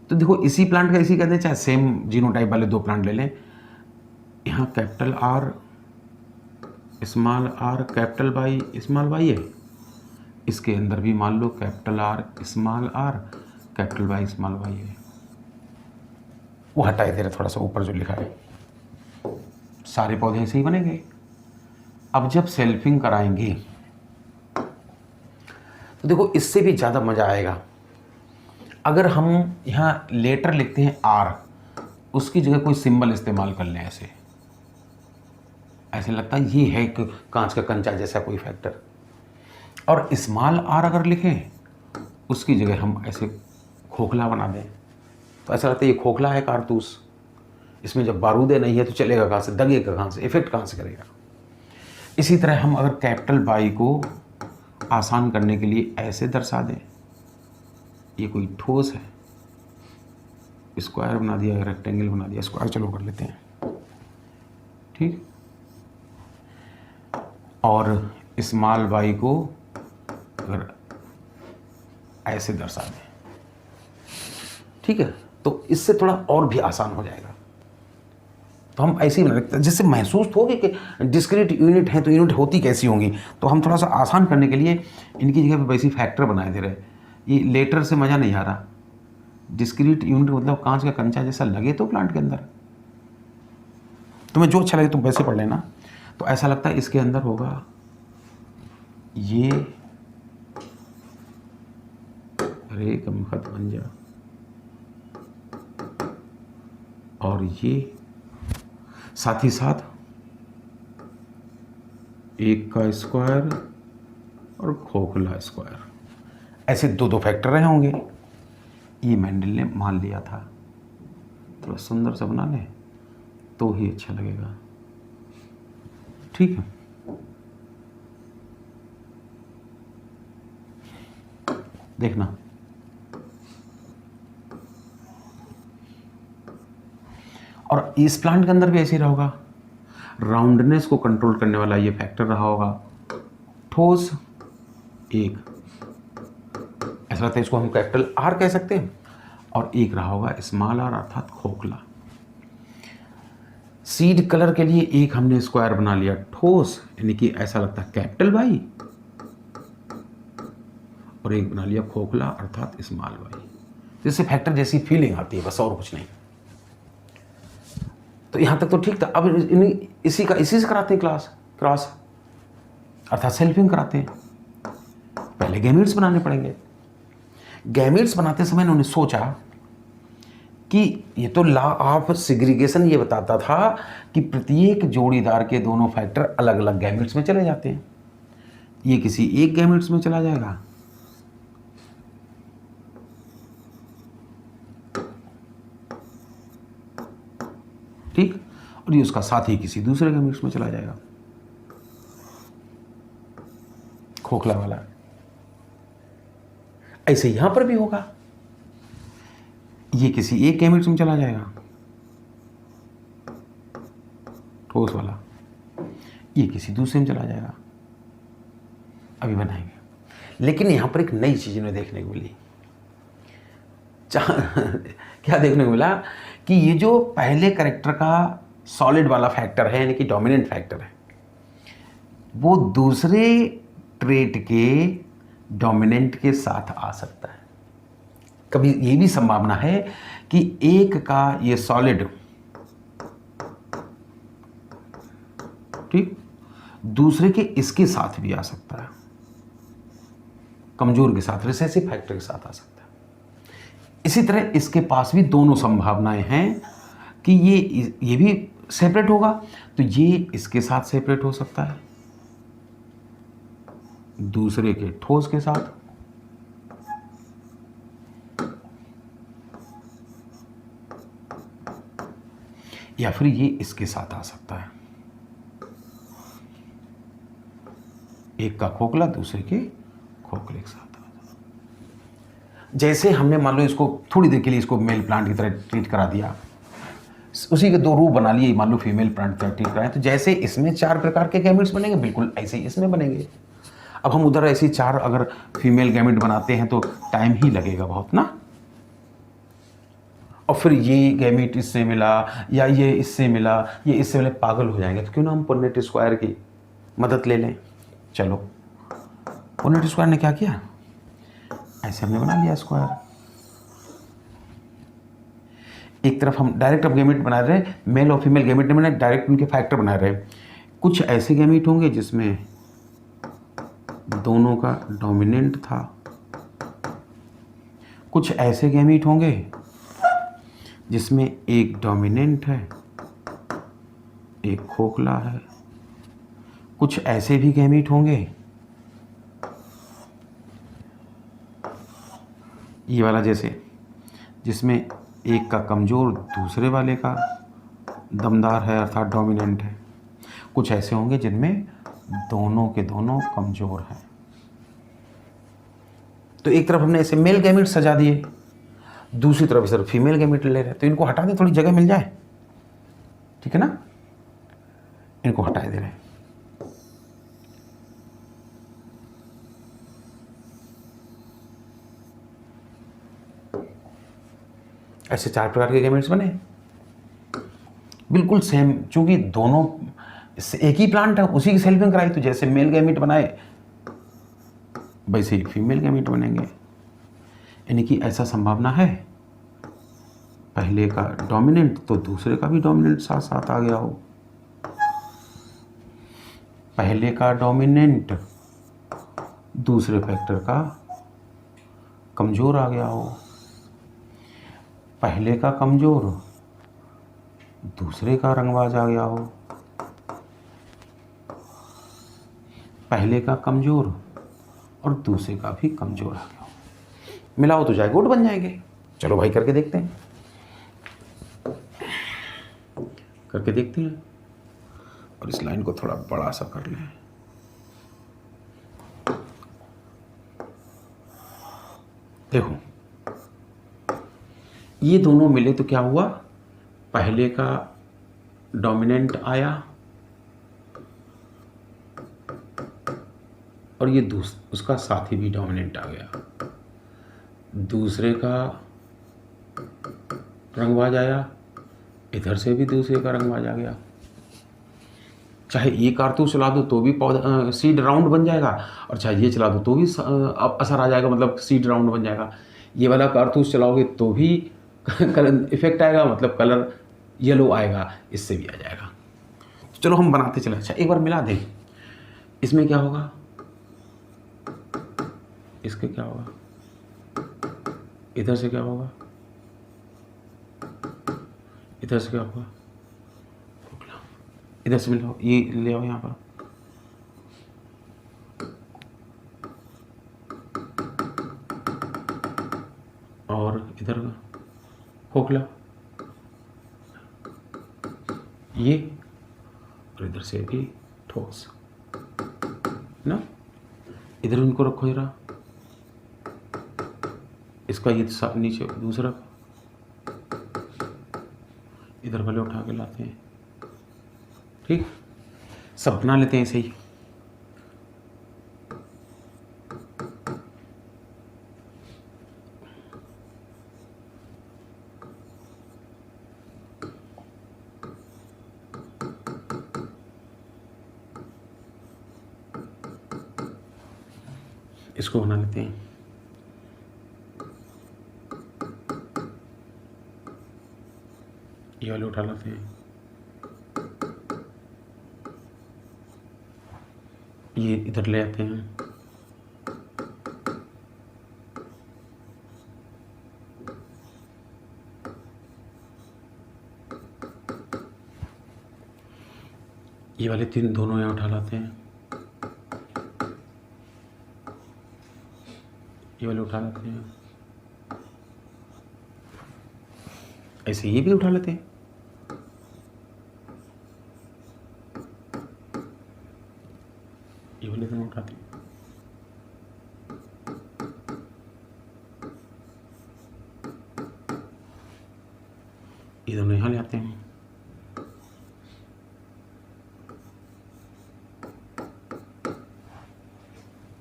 तो देखो इसी प्लांट का इसी कहते हैं, चाहे सेम जीनोटाइप वाले 2 प्लांट ले लें। यहाँ capital R small R capital Y small Y है, इसके अंदर भी मान लो capital R small R capital Y small Y है। वो हटाए दे रहे थोड़ा सा ऊपर जो लिखा है, सारे पौधे ऐसे ही बनेंगे। अब जब सेल्फिंग कराएंगे तो देखो इससे भी ज़्यादा मज़ा आएगा अगर हम यहाँ लेटर लिखते हैं आर, उसकी जगह कोई सिंबल इस्तेमाल कर लें। ऐसे ऐसे लगता है ये है एक कांच का कंचा जैसा कोई फैक्टर। और स्मॉल आर अगर लिखें उसकी जगह हम ऐसे खोखला बना दें, तो ऐसा लगता है ये खोखला है कारतूस, इसमें जब बारूद नहीं है तो चलेगा कहाँ से, दगेगा कहाँ से, इफेक्ट कहाँ से करेगा। इसी तरह हम अगर कैपिटल वाई को आसान करने के लिए ऐसे दर्शा दें, ये कोई ठोस है, स्क्वायर बना दिया, रेक्टेंगल बना दिया, स्क्वायर चलो कर लेते हैं, ठीक। और स्मॉल वाई को अगर ऐसे दर्शा दें, ठीक है, तो इससे थोड़ा और भी आसान हो जाएगा। तो हम ऐसे ही बना सकते हैं जिससे महसूस हो कि डिस्क्रीट यूनिट है तो यूनिट होती कैसी होंगी। तो हम थोड़ा सा आसान करने के लिए इनकी जगह पे वैसी फैक्टर बनाए दे रहे। ये लेटर से मज़ा नहीं आ रहा, डिस्क्रीट यूनिट मतलब कांच का कंचा जैसा लगे तो प्लांट के अंदर, तुम्हें जो अच्छा लगे तुम वैसे पढ़ लेना। तो ऐसा लगता है इसके अंदर होगा ये रे कमखत बन जा, और ये साथ ही साथ एक का स्क्वायर और खोखला स्क्वायर, ऐसे 2-2 फैक्टर रहे होंगे। ये मेंडल ने मान लिया था, थोड़ा सुंदर सा बना लें तो ही अच्छा लगेगा, ठीक है। देखना और इस प्लांट के अंदर भी ऐसे ही रहा होगा, राउंडनेस को कंट्रोल करने वाला ये फैक्टर रहा होगा, ठोस एक, ऐसा लगता है इसको हम कैपिटल आर कह सकते हैं, और एक रहा होगा स्मॉल आर अर्थात खोखला। सीड कलर के लिए एक हमने स्क्वायर बना लिया ठोस, यानी कि ऐसा लगता है कैपिटल वाई, और एक बना लिया खोखला अर्थात स्मॉल वाई, जिससे फैक्टर जैसी फीलिंग आती है, बस और कुछ नहीं। तो यहां तक तो ठीक था। अब इसी से कराते हैं क्रॉस अर्थात सेल्फिंग कराते हैं। पहले गैमेट्स बनाने पड़ेंगे। गैमेट्स बनाते समय इन्होंने सोचा कि ये तो लॉ ऑफ सेग्रीगेशन ये बताता था कि प्रत्येक जोड़ीदार के दोनों फैक्टर अलग अलग गैमेट्स में चले जाते हैं। ये किसी एक गैमेट्स में चला जाएगा, ठीक, और ये उसका साथी किसी दूसरे गैमेट्स में चला जाएगा, खोखला वाला। ऐसे यहां पर भी होगा, ये किसी एक गैमेट्स में चला जाएगा, ठोस वाला, ये किसी दूसरे में चला जाएगा। अभी बनाएंगे, लेकिन यहां पर एक नई चीज इन्हें देखने को मिली। क्या देखने को मिला कि ये जो पहले कैरेक्टर का सॉलिड वाला फैक्टर है, यानी कि डोमिनेंट फैक्टर है, वो दूसरे ट्रेट के डोमिनेंट के साथ आ सकता है। कभी ये भी संभावना है कि एक का ये सॉलिड, ठीक, दूसरे के इसके साथ भी आ सकता है, कमजोर के साथ, रिसेसिव फैक्टर के साथ आ सकता है। इसी तरह इसके पास भी दोनों संभावनाएं हैं कि ये भी सेपरेट होगा, तो ये इसके साथ सेपरेट हो सकता है, दूसरे के ठोस के साथ, या फिर ये इसके साथ आ सकता है, एक का खोखला दूसरे के खोखले के साथ। जैसे हमने मान लो इसको थोड़ी देर के लिए इसको मेल प्लांट की तरह ट्रीट करा दिया, उसी के दो रूप बना लिए, मान लो फीमेल प्लांट की तरह ट्रीट कराएं, तो जैसे इसमें 4 प्रकार के गैमेट्स बनेंगे, बिल्कुल ऐसे ही इसमें बनेंगे। अब हम उधर ऐसे 4 अगर फीमेल गैमेट बनाते हैं तो टाइम ही लगेगा बहुत ना, और फिर ये गैमेट इससे मिला या ये इससे मिला, ये इससे मिले, पागल हो जाएंगे। तो क्यों ना हम पुन्नेट स्क्वायर की मदद ले लें। चलो, पुन्नेट स्क्वायर ने क्या किया, ऐसे हमने बना लिया स्क्वायर। एक तरफ हम डायरेक्ट अब गैमेट बना रहे हैं, मेल और फीमेल गैमेट ने बनाए, डायरेक्ट उनके फैक्टर बना रहे हैं। कुछ ऐसे गैमेट होंगे जिसमें दोनों का डोमिनेंट था, कुछ ऐसे गैमेट होंगे जिसमें एक डोमिनेंट है, एक खोखला है, कुछ ऐसे भी गैमेट होंगे, ये वाला जैसे, जिसमें एक का कमज़ोर दूसरे वाले का दमदार है, अर्थात डोमिनेंट है। कुछ ऐसे होंगे जिनमें दोनों के दोनों कमज़ोर हैं। तो एक तरफ हमने ऐसे मेल गैमेट सजा दिए, दूसरी तरफ सिर्फ फीमेल गैमेट ले रहे हैं, तो इनको हटा दें, थोड़ी जगह मिल जाए, ठीक है ना, इनको हटा दे रहे हैं। ऐसे 4 प्रकार के गैमेट्स बने, बिल्कुल सेम, चूंकि दोनों एक ही प्लांट है, उसी की सेल्फिंग कराई, तो जैसे मेल गैमेट बनाए वैसे ही फीमेल गैमेट बनेंगे। यानी कि ऐसा संभावना है पहले का डोमिनेंट तो दूसरे का भी डोमिनेंट साथ साथ आ गया हो, पहले का डोमिनेंट दूसरे फैक्टर का कमज़ोर आ गया हो, पहले का कमज़ोर दूसरे का रंगबाज आ गया हो, पहले का कमज़ोर और दूसरे का भी कमज़ोर आ गया हो। मिलाओ तो जायगोट बन जाएंगे। चलो भाई करके देखते हैं, करके देखते हैं। और इस लाइन को थोड़ा बड़ा सा कर लें। देखो, ये दोनों मिले तो क्या हुआ, पहले का डोमिनेंट आया और ये उसका साथी भी डोमिनेंट आ गया, दूसरे का रंगबाज आया, इधर से भी दूसरे का रंगबाज आ गया। चाहे ये कारतूस चला दो तो भी पौधा सीड राउंड बन जाएगा, और चाहे ये चला दो तो भी असर आ जाएगा, मतलब सीड राउंड बन जाएगा। ये वाला कारतूस चलाओगे तो भी कलर इफेक्ट आएगा, मतलब कलर येलो आएगा, इससे भी आ जाएगा। तो चलो हम बनाते चले। अच्छा, एक बार मिला दें, इसमें क्या होगा, इसके क्या होगा, इधर से क्या होगा, इधर से क्या होगा, इधर से मिलाओ, ये ले आओ यहाँ पर, और इधर का खोखला, ये, और इधर से भी ठोस ना। इधर इनको रखो जरा, इसका ये नीचे दूसरा, इधर वाले उठा के लाते हैं, ठीक, सब बना लेते हैं ऐसे ही। इसको बना लेते हैं। ये वाले उठा लेते हैं, ये इधर ले आते हैं, ये वाले 3 दोनों यहाँ उठा लाते हैं, ये वाले उठा लेते हैं, ऐसे ये भी उठा लेते हैं। ये वाले दोनों उठाते हैं, ये दोनों यहाँ ले आते हैं,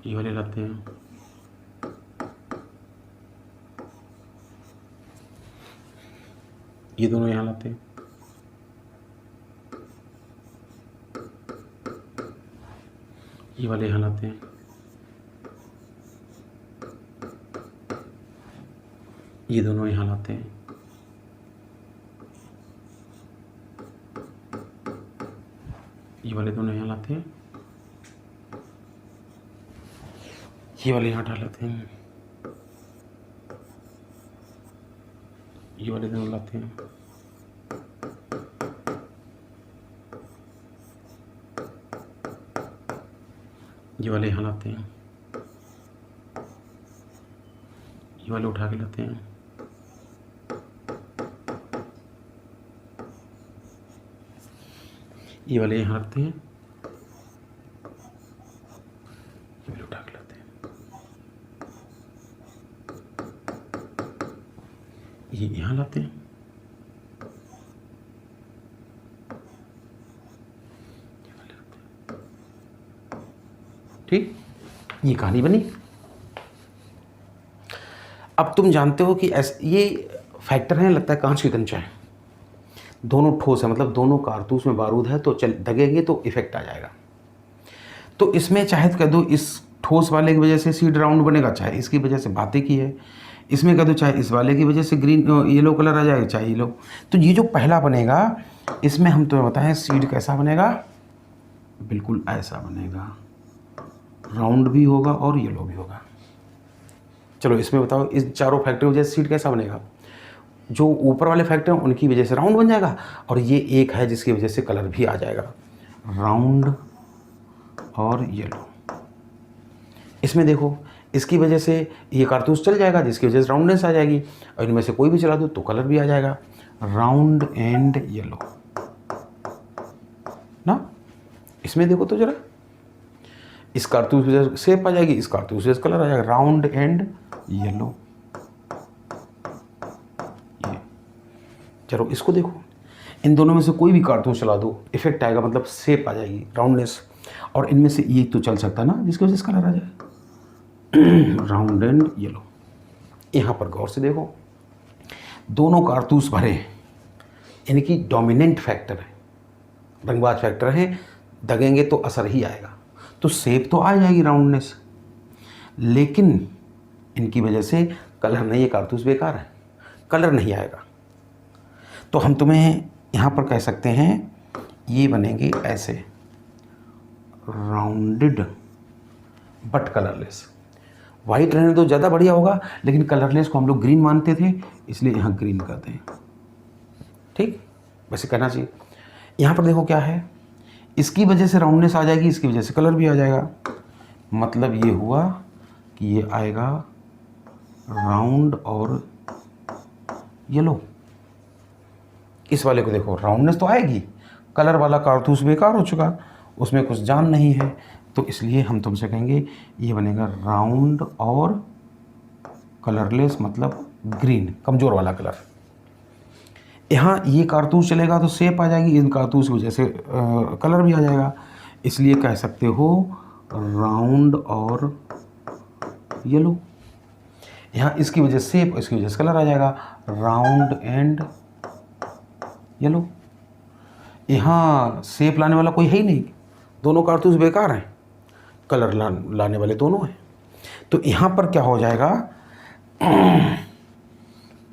ये वाले लाते हैं, ये दोनों यहाँ लाते हैं, ये वाले यहाँ लाते हैं, ये दोनों यहाँ लाते हैं, ये वाले दोनों यहाँ लाते हैं, ये वाले यहाँ उठा लेते हैं, ये वाले दोनों लाते हैं, ये वाले यहाँ लाते हैं, ये वाले उठा के लाते हैं, ये वाले यहाँ रखते हैं, ये वाले उठा के लाते हैं, ये यहाँ लाते हैं, ये वाले लाते हैं। ठीक, ये कहानी बनी। अब तुम जानते हो कि ऐसे ये फैक्टर हैं, लगता है कांच की कंचा है, दोनों ठोस है, मतलब दोनों कारतूस में बारूद है, तो चल दगेंगे तो इफेक्ट आ जाएगा। तो इसमें चाहे तो कह दो इस ठोस वाले की वजह से सीड राउंड बनेगा, चाहे इसकी वजह से बातें की है, इसमें कह दो चाहे इस वाले की वजह से ग्रीन येलो कलर आ जाएगा, चाहे येलो। तो ये जो पहला बनेगा इसमें हम तुम्हें बताएं सीड कैसा बनेगा, बिल्कुल ऐसा बनेगा, राउंड भी होगा और येलो भी होगा। चलो इसमें बताओ इस चारों फैक्टर की वजह से सीड कैसा बनेगा, जो ऊपर वाले फैक्टर हैं उनकी वजह से राउंड बन जाएगा, और ये एक है जिसकी वजह से कलर भी आ जाएगा, राउंड और येलो। इसमें देखो इसकी वजह से ये कारतूस चल जाएगा जिसकी वजह से राउंडनेस आ जाएगी, और इनमें से कोई भी चला दो तो कलर भी आ जाएगा, राउंड एंड येलो ना। इसमें देखो तो जरा, इस कारतूस की वजह से शेप आ जाएगी, इस कारतूस की वजह से कलर आ जाएगा, राउंड एंड येलो। चलो इसको देखो, इन दोनों में से कोई भी कारतूस चला दो इफेक्ट आएगा, मतलब शेप आ जाएगी, राउंडनेस, और इनमें से ये तो चल सकता ना जिसकी वजह से कलर आ जाए, राउंड एंड येलो। यहाँ पर गौर से देखो, दोनों कारतूस भरे, इनकी डोमिनेंट फैक्टर है, रंगबाज फैक्टर है, दगेंगे तो असर ही आएगा, तो शेप तो आ जाएगी, राउंडनेस, लेकिन इनकी वजह से कलर नहीं, ये कारतूस बेकार है, कलर नहीं आएगा। तो हम तुम्हें यहाँ पर कह सकते हैं ये बनेंगे ऐसे, राउंडेड बट कलरलेस। वाइट रहने तो ज़्यादा बढ़िया होगा, लेकिन कलरलेस को हम लोग ग्रीन मानते थे, इसलिए यहाँ ग्रीन करते हैं। ठीक, वैसे कहना चाहिए। यहाँ पर देखो क्या है, इसकी वजह से राउंडनेस आ जाएगी, इसकी वजह से कलर भी आ जाएगा, मतलब ये हुआ कि ये आएगा राउंड और येलो। इस वाले को देखो, राउंडनेस तो आएगी, कलर वाला कारतूस बेकार हो चुका, उसमें कुछ जान नहीं है, तो इसलिए हम तुमसे कहेंगे ये बनेगा राउंड और कलरलेस, मतलब ग्रीन, कमज़ोर वाला कलर। यहाँ ये कारतूस चलेगा तो शेप आ जाएगी, इन कारतूस की वजह से कलर भी आ जाएगा, इसलिए कह सकते हो राउंड और येलो। यहाँ इसकी वजह से शेप, इसकी वजह से कलर आ जाएगा, राउंड एंड येलो। यहाँ शेप लाने वाला कोई है ही नहीं, दोनों कारतूस बेकार हैं, कलर लाने वाले दोनों हैं, तो यहाँ पर क्या हो जाएगा,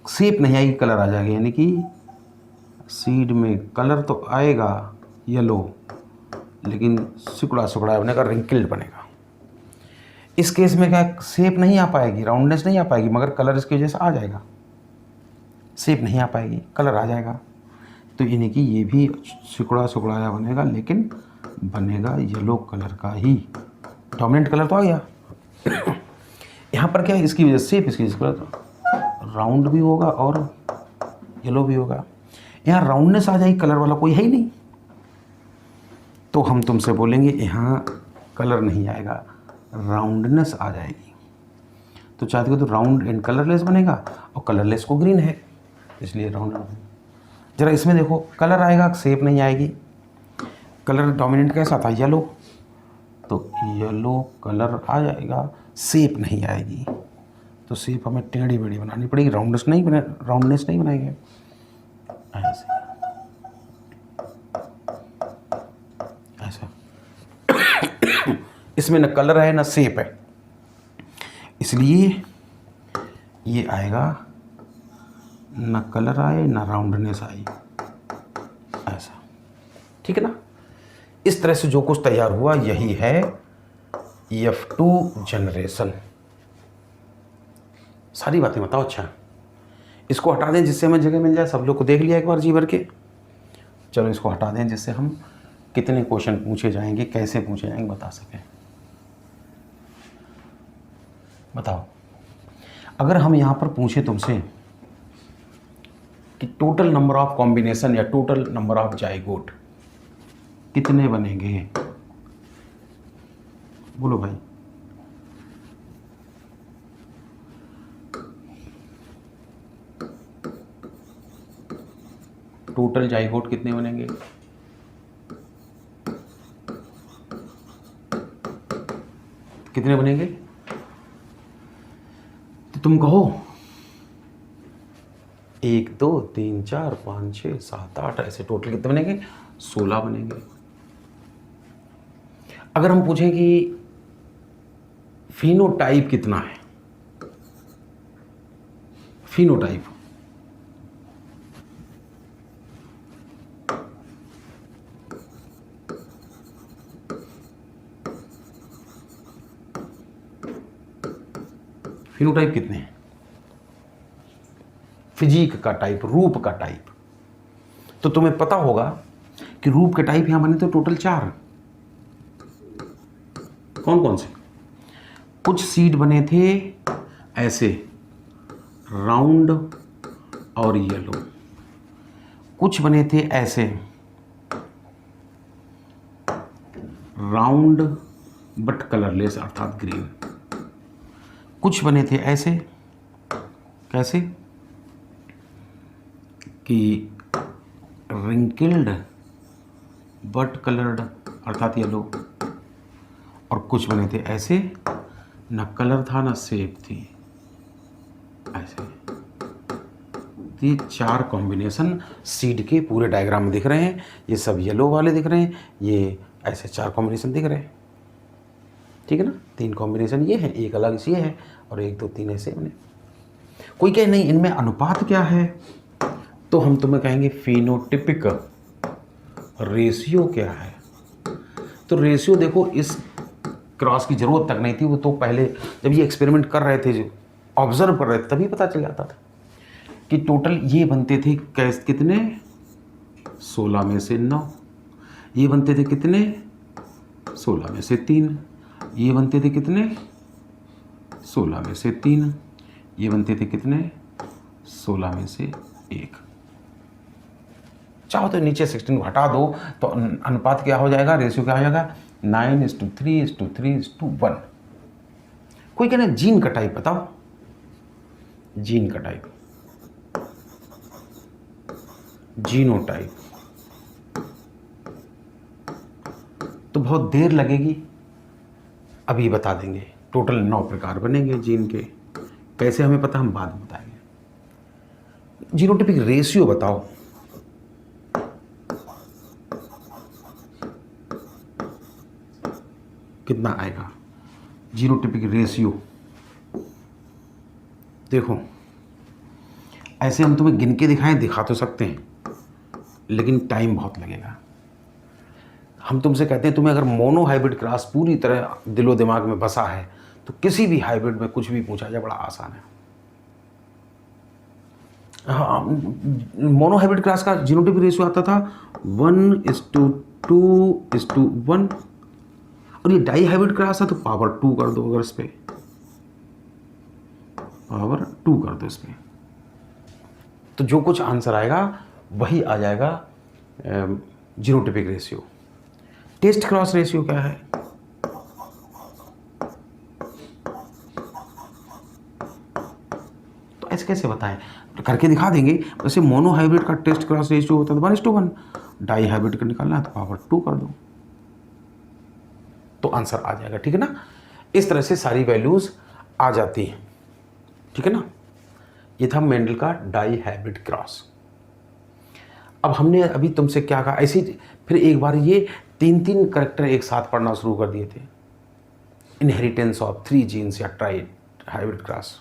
शेप नहीं आएगी, कलर आ जाएगा। यानी कि सीड में कलर तो आएगा येलो, लेकिन सिकुड़ा सिकुड़ा बनेगा, रिंकल्ड बनेगा। इस केस में क्या, शेप नहीं आ पाएगी, राउंडनेस नहीं आ पाएगी, मगर कलर इसकी वजह से आ जाएगा। शेप नहीं आ पाएगी, कलर आ जाएगा। तो यानी कि ये भी सिकुड़ा सिकुड़ाया बनेगा, लेकिन बनेगा येलो कलर का ही। डोमिनेंट कलर तो आ गया। यहाँ पर क्या है, इसकी वजह से शेप, इसकी वजह से राउंड भी होगा और येलो भी होगा। यहाँ राउंडनेस आ जाएगी, कलर वाला कोई है ही नहीं। तो हम तुमसे बोलेंगे यहाँ कलर नहीं आएगा, राउंडनेस आ जाएगी। तो चाहते हो तो राउंड एंड कलरलेस बनेगा, और कलरलेस को ग्रीन है, इसलिए राउंड। जरा इसमें देखो, कलर आएगा, शेप नहीं आएगी। कलर डोमिनेंट कैसा था, येलो, तो येलो कलर आ जाएगा, शेप नहीं आएगी। तो शेप हमें टेढ़ी बेढ़ी बनानी पड़ेगी, राउंडनेस नहीं बनाएंगे ऐसे, ऐसा। इसमें न कलर है न शेप है, इसलिए ये आएगा, न कलर आए न राउंडनेस आई, ऐसा। ठीक है ना। इस तरह से जो कुछ तैयार हुआ, यही है F2 जनरेशन। सारी बातें बताओ। अच्छा, इसको हटा दें जिससे हमें जगह मिल जाए, सब लोग को देख लिया एक बार जी भर के। चलो इसको हटा दें जिससे हम कितने क्वेश्चन पूछे जाएंगे, कैसे पूछे जाएंगे बता सकें। बताओ, अगर हम यहाँ पर पूछे तुमसे कि टोटल नंबर ऑफ कॉम्बिनेशन या टोटल नंबर ऑफ जाइगोट कितने बनेंगे, बोलो भाई। टोटल जाइगोट कितने बनेंगे? कितने बनेंगे? तो तुम कहो 1 2 3 4 5 6 7 8, ऐसे टोटल कितने बनेंगे? 16 बनेंगे। अगर हम पूछें कि फिनोटाइप कितना है, फिनोटाइप, फिनोटाइप कितने हैं? फिजिक का टाइप, रूप का टाइप। तो तुम्हें पता होगा कि रूप के टाइप यहां बने तो टोटल 4। कौन कौन से? कुछ सीड बने थे ऐसे राउंड और येलो, कुछ बने थे ऐसे राउंड बट कलरलेस अर्थात ग्रीन, कुछ बने थे ऐसे, कैसे कि रिंकल्ड बट कलर्ड अर्थात येलो, और कुछ बने थे ऐसे ना कलर था ना शेप थी, ऐसे। ये 4 कॉम्बिनेशन सीड के पूरे डायग्राम में दिख रहे हैं। ये सब येलो वाले दिख रहे हैं, ये ऐसे 4 कॉम्बिनेशन दिख रहे हैं। ठीक है ना। 3 कॉम्बिनेशन ये है, एक अलग से है, और 1 2 3 ऐसे बने। कोई कहे नहीं इनमें अनुपात क्या है, तो हम तुम्हें कहेंगे फिनोटिपिक रेशियो क्या है। तो रेशियो देखो, इस क्रॉस की ज़रूरत तक नहीं थी, वो तो पहले जब ये एक्सपेरिमेंट कर रहे थे, जो ऑब्जर्व कर रहे थे, तभी पता चल जाता था कि टोटल ये बनते थे कितने, 16 में से 9, ये बनते थे कितने, 16 में से 3, ये बनते थे कितने, 16 में से 3, ये बनते थे कितने, 16 में से 1। चाहो तो नीचे 16 हटा दो, तो अनुपात क्या हो जाएगा, रेशियो क्या हो जाएगा, 9:3:3:1। कोई कहना जीन का टाइप बताओ, जीन का टाइप, जीनोटाइप, तो बहुत देर लगेगी, अभी बता देंगे। टोटल 9 प्रकार बनेंगे जीन के, कैसे हमें पता, हम बाद में बताएंगे। जीनोटाइपिक रेशियो बताओ, कितना आएगा, जीनोटाइपिक रेशियो। देखो ऐसे हम तुम्हें गिन के दिखा तो सकते हैं, लेकिन टाइम बहुत लगेगा। हम तुमसे कहते हैं तुम्हें अगर मोनो हाइब्रिड क्रॉस पूरी तरह दिलो दिमाग में बसा है तो किसी भी हाइब्रिड में कुछ भी पूछा जाए बड़ा आसान है। हाँ, मोनो हाइब्रिड क्रॉस का जीनोटाइपिक रेशियो आता था 1:2:1, और ये डाई हाइब्रिड क्रॉस है तो पावर 2 कर दो, अगर इस पे पावर 2 कर दो इस पे, तो जो कुछ आंसर आएगा वही आ जाएगा genotypic ratio. Test cross ratio क्या है? तो ऐसे कैसे बताएं? तो करके दिखा देंगे। वैसे मोनो हाइब्रिड का टेस्ट क्रॉस रेशियो होता है 1:1, डाई हाइब्रिड का निकालना है तो पावर 2 कर दो, तो आंसर आ जाएगा। ठीक है ना? इस तरह से सारी वैल्यूज आ जाती हैं। ठीक है ना? ये था मेंडल का डाई हाइब्रिड क्रॉस। अब हमने अभी तुमसे क्या कहा, ऐसी फिर एक बार ये 3 करैक्टर एक साथ पढ़ना शुरू कर दिए थे। इनहेरिटेंस ऑफ 3 जीन्स या ट्राई हाइब्रिड क्रॉस।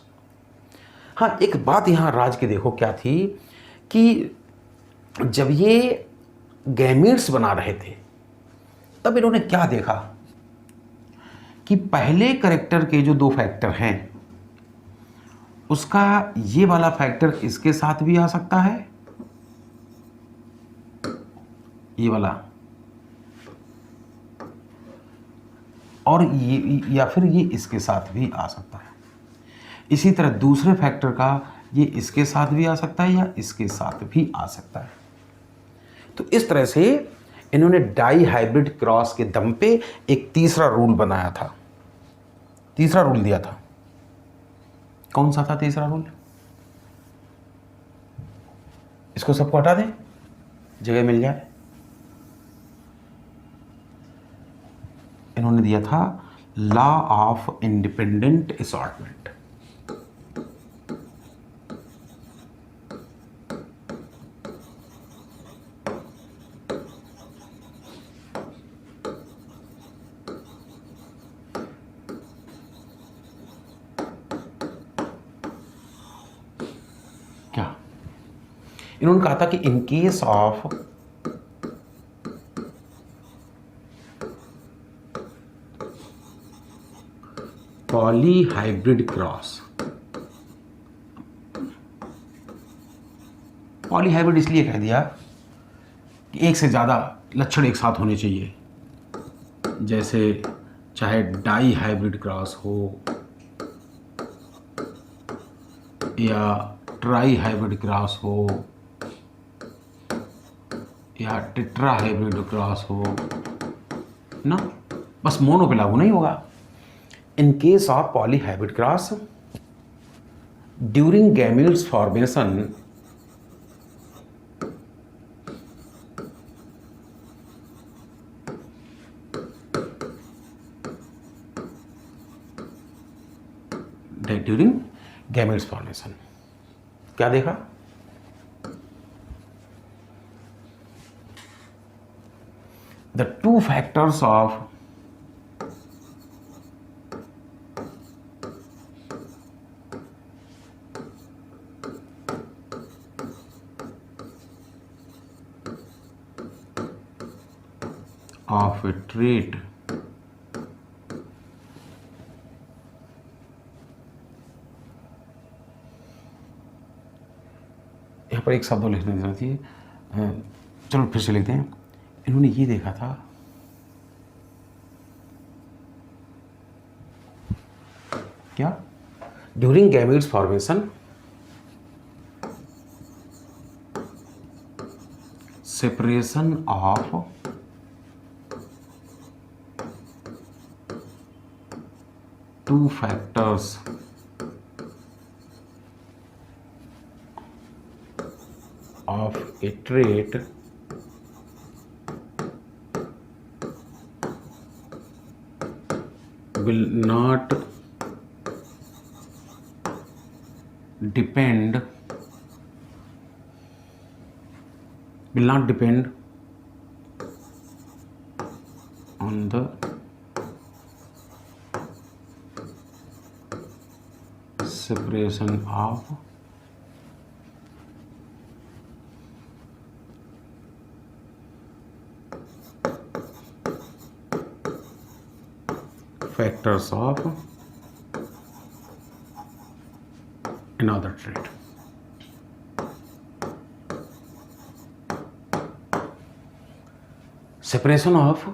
हाँ, एक बात यहाँ राज के देखो क्या थी कि जब ये गैमीट्स बना रहे थे तब इन्होंने क्या देखा कि पहले करैक्टर के जो 2 फैक्टर हैं उसका ये वाला फैक्टर इसके साथ भी आ सकता है, ये वाला, और ये या फिर ये इसके साथ भी आ सकता है। इसी तरह दूसरे फैक्टर का ये इसके साथ भी आ सकता है या इसके साथ भी आ सकता है। तो इस तरह से इन्होंने डाई हाइब्रिड क्रॉस के दम पे एक तीसरा रूल बनाया था, तीसरा रूल दिया था। कौन सा था तीसरा रूल? इसको सबको हटा दें, जगह मिल जाए। इन्होंने दिया था लॉ ऑफ इंडिपेंडेंट असॉर्टमेंट। क्या इन्होंने कहा था कि in case of polyhybrid cross, polyhybrid इसलिए कह दिया कि एक से ज़्यादा लक्षण एक साथ होने चाहिए, जैसे चाहे डाई हाइब्रिड क्रॉस हो या ट्राई हाइब्रिड क्रॉस हो या टेट्रा हाइब्रिड क्रॉस हो ना, बस मोनो पे लागू नहीं होगा। In case of polyhybrid cross during gametes formation during gametes formation क्या देखा? The 2 factors of a trait यहाँ पर एक शब्द लिखने देना चाहिए, चलो फिर से लिखते हैं। इन्होंने ये देखा था क्या? During gametes formation separation of two factors of a trait will not depend on the separation of factors of another trait. Separation of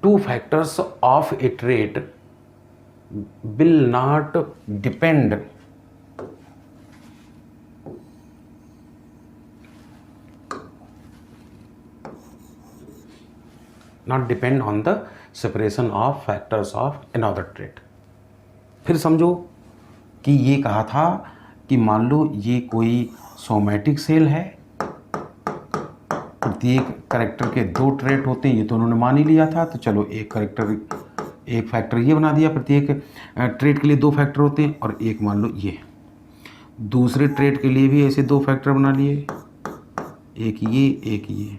two factors of a trait will not depend on the separation of factors of another trait. फिर समझो कि ये कहा था कि मान लो ये कोई सोमैटिक सेल है, प्रत्येक कैरेक्टर के 2 ट्रेट होते हैं, ये तो उन्होंने मान ही लिया था। तो चलो एक फैक्टर ये बना दिया, प्रत्येक ट्रेट के लिए 2 फैक्टर होते हैं, और एक मान लो ये दूसरे ट्रेट के लिए भी ऐसे 2 फैक्टर बना लिए, एक ये।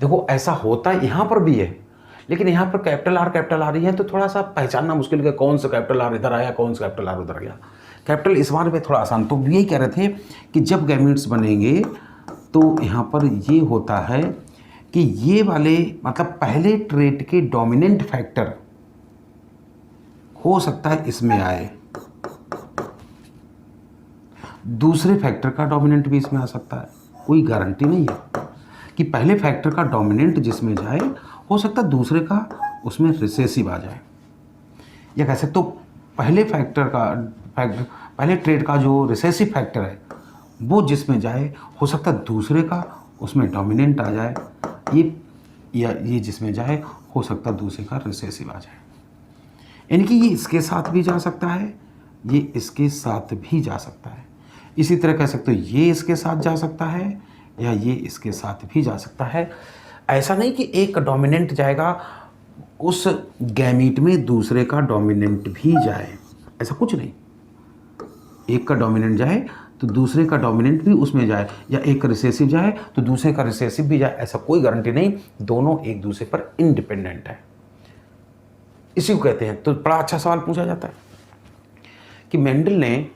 देखो ऐसा होता यहाँ पर भी है, लेकिन यहाँ पर कैपिटल आर ही है, तो थोड़ा सा पहचानना मुश्किल है कौन सा कैपिटल आर इधर आया, कौन सा कैपिटल आर उधर गया। कैपिटल इस बार में थोड़ा आसान। तो यही कह रहे थे कि जब गैमीट्स बनेंगे तो यहाँ पर ये होता है कि ये वाले मतलब पहले ट्रेट के डोमिनेंट फैक्टर हो सकता है इसमें आए, दूसरे फैक्टर का डोमिनेंट भी इसमें आ सकता है। कोई गारंटी नहीं है कि पहले फैक्टर का डोमिनेंट जिसमें जाए, हो सकता है दूसरे का उसमें रिसेसिव आ जाए। या कह सकते तो पहले ट्रेट का जो रिसेसिव फैक्टर है वो जिसमें जाए, हो सकता है दूसरे का उसमें डोमिनेंट आ जाए, ये जिसमें जाए हो सकता है दूसरे का रिसेसिव आ जाए। यानी कि ये इसके साथ भी जा सकता है, ये इसके साथ भी जा सकता है। इसी तरह कह सकते हो ये इसके साथ जा सकता है या ये इसके साथ भी जा सकता है। ऐसा नहीं कि एक का डोमिनेंट जाएगा उस गैमीट में दूसरे का डोमिनेंट भी जाए, ऐसा कुछ नहीं। एक का डोमिनेंट जाए तो दूसरे का डोमिनेंट भी उसमें जाए, या एक का रिसेसिव जाए तो दूसरे का रिसेसिव भी जाए, ऐसा कोई गारंटी नहीं। दोनों एक दूसरे पर इंडिपेंडेंट है, इसी को कहते हैं। तो बड़ा अच्छा सवाल पूछा जाता है कि मेंडल ने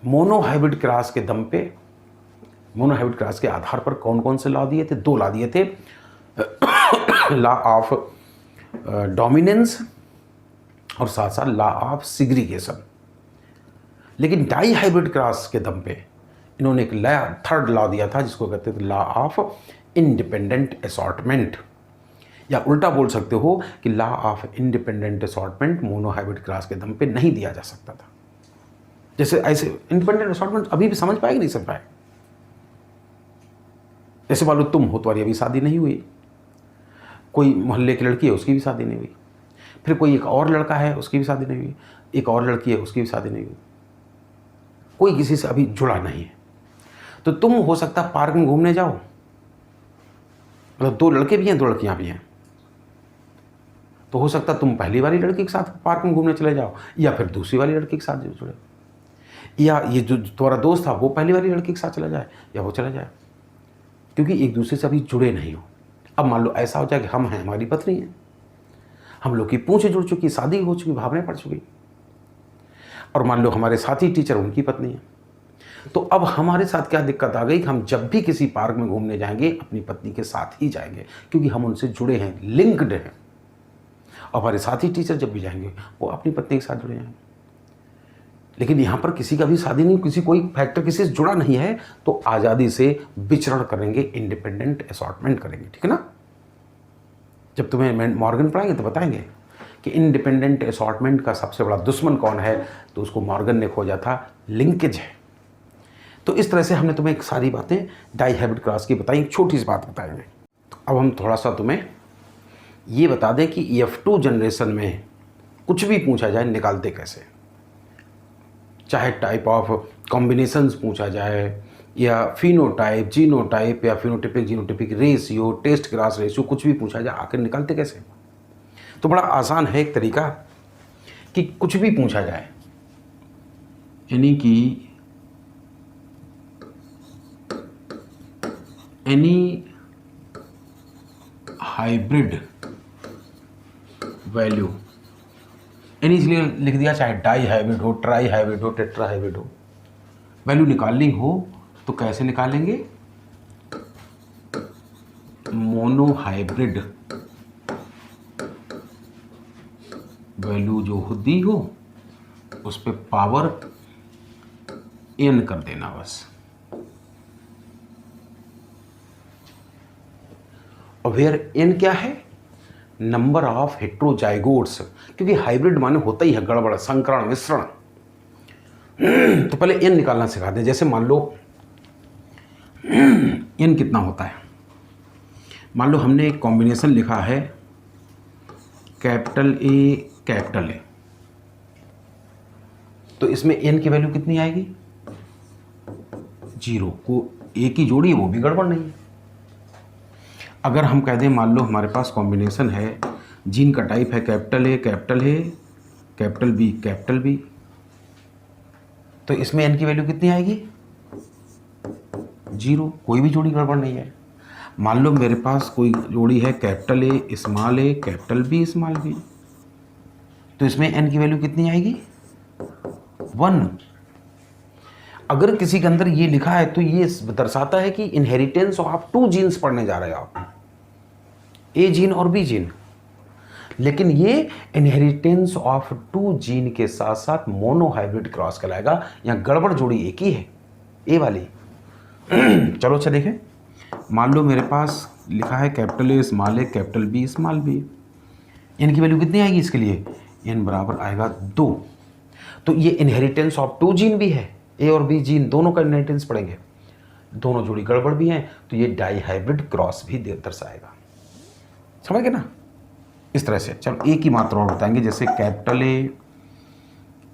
मोनोहाइब्रिड क्रॉस के दम पे, मोनोहाइब्रिड क्रॉस के आधार पर कौन कौन से लॉ दिए थे? 2 लॉ दिए थे, लॉ ऑफ डोमिनेंस और साथ साथ लॉ ऑफ सिग्रीगेशन। लेकिन डाई हाइब्रिड क्रॉस के दम पे इन्होंने एक थर्ड लॉ दिया था जिसको कहते थे लॉ ऑफ इंडिपेंडेंट असॉर्टमेंट, या उल्टा बोल सकते हो कि law of independent assortment monohybrid cross के दम पे नहीं दिया जा सकता था। जैसे ऐसे इंडिपेंडेंट असॉर्टमेंट अभी भी समझ पाएगा नहीं समझ पाए। जैसे मान लो तुम हो, तुम्हारी अभी शादी नहीं हुई, कोई मोहल्ले की लड़की है उसकी भी शादी नहीं हुई, फिर कोई एक और लड़का है उसकी भी शादी नहीं हुई, एक और लड़की है उसकी भी शादी नहीं हुई, कोई किसी से अभी जुड़ा नहीं है। तो तुम हो सकता पार्क में घूमने जाओ, मतलब 2 लड़के भी हैं 2 लड़कियां भी हैं, तो हो सकता तुम पहली वाली लड़की के साथ पार्क में घूमने चले जाओ, या फिर दूसरी वाली लड़की के साथ जुड़े, या ये जो तुम्हारा दोस्त था वो पहली वाली लड़की के साथ चला जाए या वो चला जाए, क्योंकि एक दूसरे से अभी जुड़े नहीं हो। अब मान लो ऐसा हो जाए कि हम हैं, हमारी पत्नी है, हम लोग की पूंछ जुड़ चुकी, शादी हो चुकी, भावनाएं पड़ चुकी, और मान लो हमारे साथी टीचर उनकी पत्नी है। तो अब हमारे साथ क्या दिक्कत आ गई कि हम जब भी किसी पार्क में घूमने जाएंगे अपनी पत्नी के साथ ही जाएंगे, क्योंकि हम उनसे जुड़े हैं, लिंक्ड हैं। और हमारे साथी टीचर जब भी जाएंगे वो अपनी पत्नी के साथ जुड़े हैं। लेकिन यहाँ पर किसी का भी शादी नहीं, किसी कोई फैक्टर किसी से जुड़ा नहीं है, तो आज़ादी से विचरण करेंगे, इंडिपेंडेंट असॉर्टमेंट करेंगे, ठीक है ना। जब तुम्हें मॉर्गन पढ़ाएंगे तो बताएंगे कि इंडिपेंडेंट असॉर्टमेंट का सबसे बड़ा दुश्मन कौन है, तो उसको मॉर्गन ने खोजा था, लिंकेज है। तो इस तरह से हमने तुम्हें एक सारी बातें डाई हाइब्रिड क्रॉस की बताई, एक छोटी सी बात बताएंगे। अब हम थोड़ा सा तुम्हें ये बता दें कि F2 जनरेशन में कुछ भी पूछा जाए निकालते कैसे, चाहे टाइप ऑफ कॉम्बिनेशंस पूछा जाए, या फिनोटाइप, जीनोटाइप, या phenotypic genotypic ratio, test cross ratio, कुछ भी पूछा जाए, आखिर निकालते कैसे? तो बड़ा आसान है एक तरीका कि कुछ भी पूछा जाए, यानी कि एनी हाइब्रिड वैल्यू एन इसलिए लिख दिया, चाहे डाई हाइब्रिड हो, ट्राई हाइब्रिड हो, टेट्रा हाइब्रिड हो। वैल्यू निकालनी हो तो कैसे निकालेंगे? मोनो हाइब्रिड वैल्यू जो दी हो उस पे पावर n कर देना बस। और वेयर n क्या है? नंबर ऑफ हेट्रोजाइगोट्स, क्योंकि हाइब्रिड माने होता ही है गड़बड़, संकरण, मिश्रण। तो पहले n निकालना सिखा दें। जैसे मान लो n कितना होता है। मान लो हमने एक कॉम्बिनेशन लिखा है कैपिटल ए, तो इसमें n की वैल्यू कितनी आएगी? 0। को ए की जोड़ी है वो भी गड़बड़ नहीं है। अगर हम कह दें मान लो हमारे पास कॉम्बिनेशन है, जीन का टाइप है कैपिटल ए, कैपिटल बी, तो इसमें n की वैल्यू कितनी आएगी? 0। कोई भी जोड़ी गड़बड़ नहीं है। मान लो मेरे पास कोई जोड़ी है कैपिटल ए, कैपिटल बी, तो इसमें n की वैल्यू कितनी आएगी? 1। अगर किसी के अंदर ये लिखा है तो ये दर्शाता है कि इनहेरिटेंस ऑफ 2 जीन्स पढ़ने जा रहे हो आप, ए जीन और बी जीन। लेकिन ये इनहेरिटेंस ऑफ 2 जीन के साथ साथ मोनो हाइब्रिड क्रॉस कहलाएगा। यहाँ गड़बड़ जोड़ी एक ही है, ए वाली। चलो अच्छा देखें, मान लो मेरे पास लिखा है capital A, capital B, n की वैल्यू कितनी आएगी इसके लिए? n बराबर आएगा 2। तो ये इनहेरिटेंस ऑफ 2 जीन भी है, ए और बी जीन दोनों का इनहेरिटेंस पढ़ेंगे। दोनों जोड़ी गड़बड़ भी हैं तो ये डाई हाइब्रिड क्रॉस भी दर्शाएगा। समझ गए ना? इस तरह से। चलो एक ही मात्रा और बताएंगे, जैसे capital A,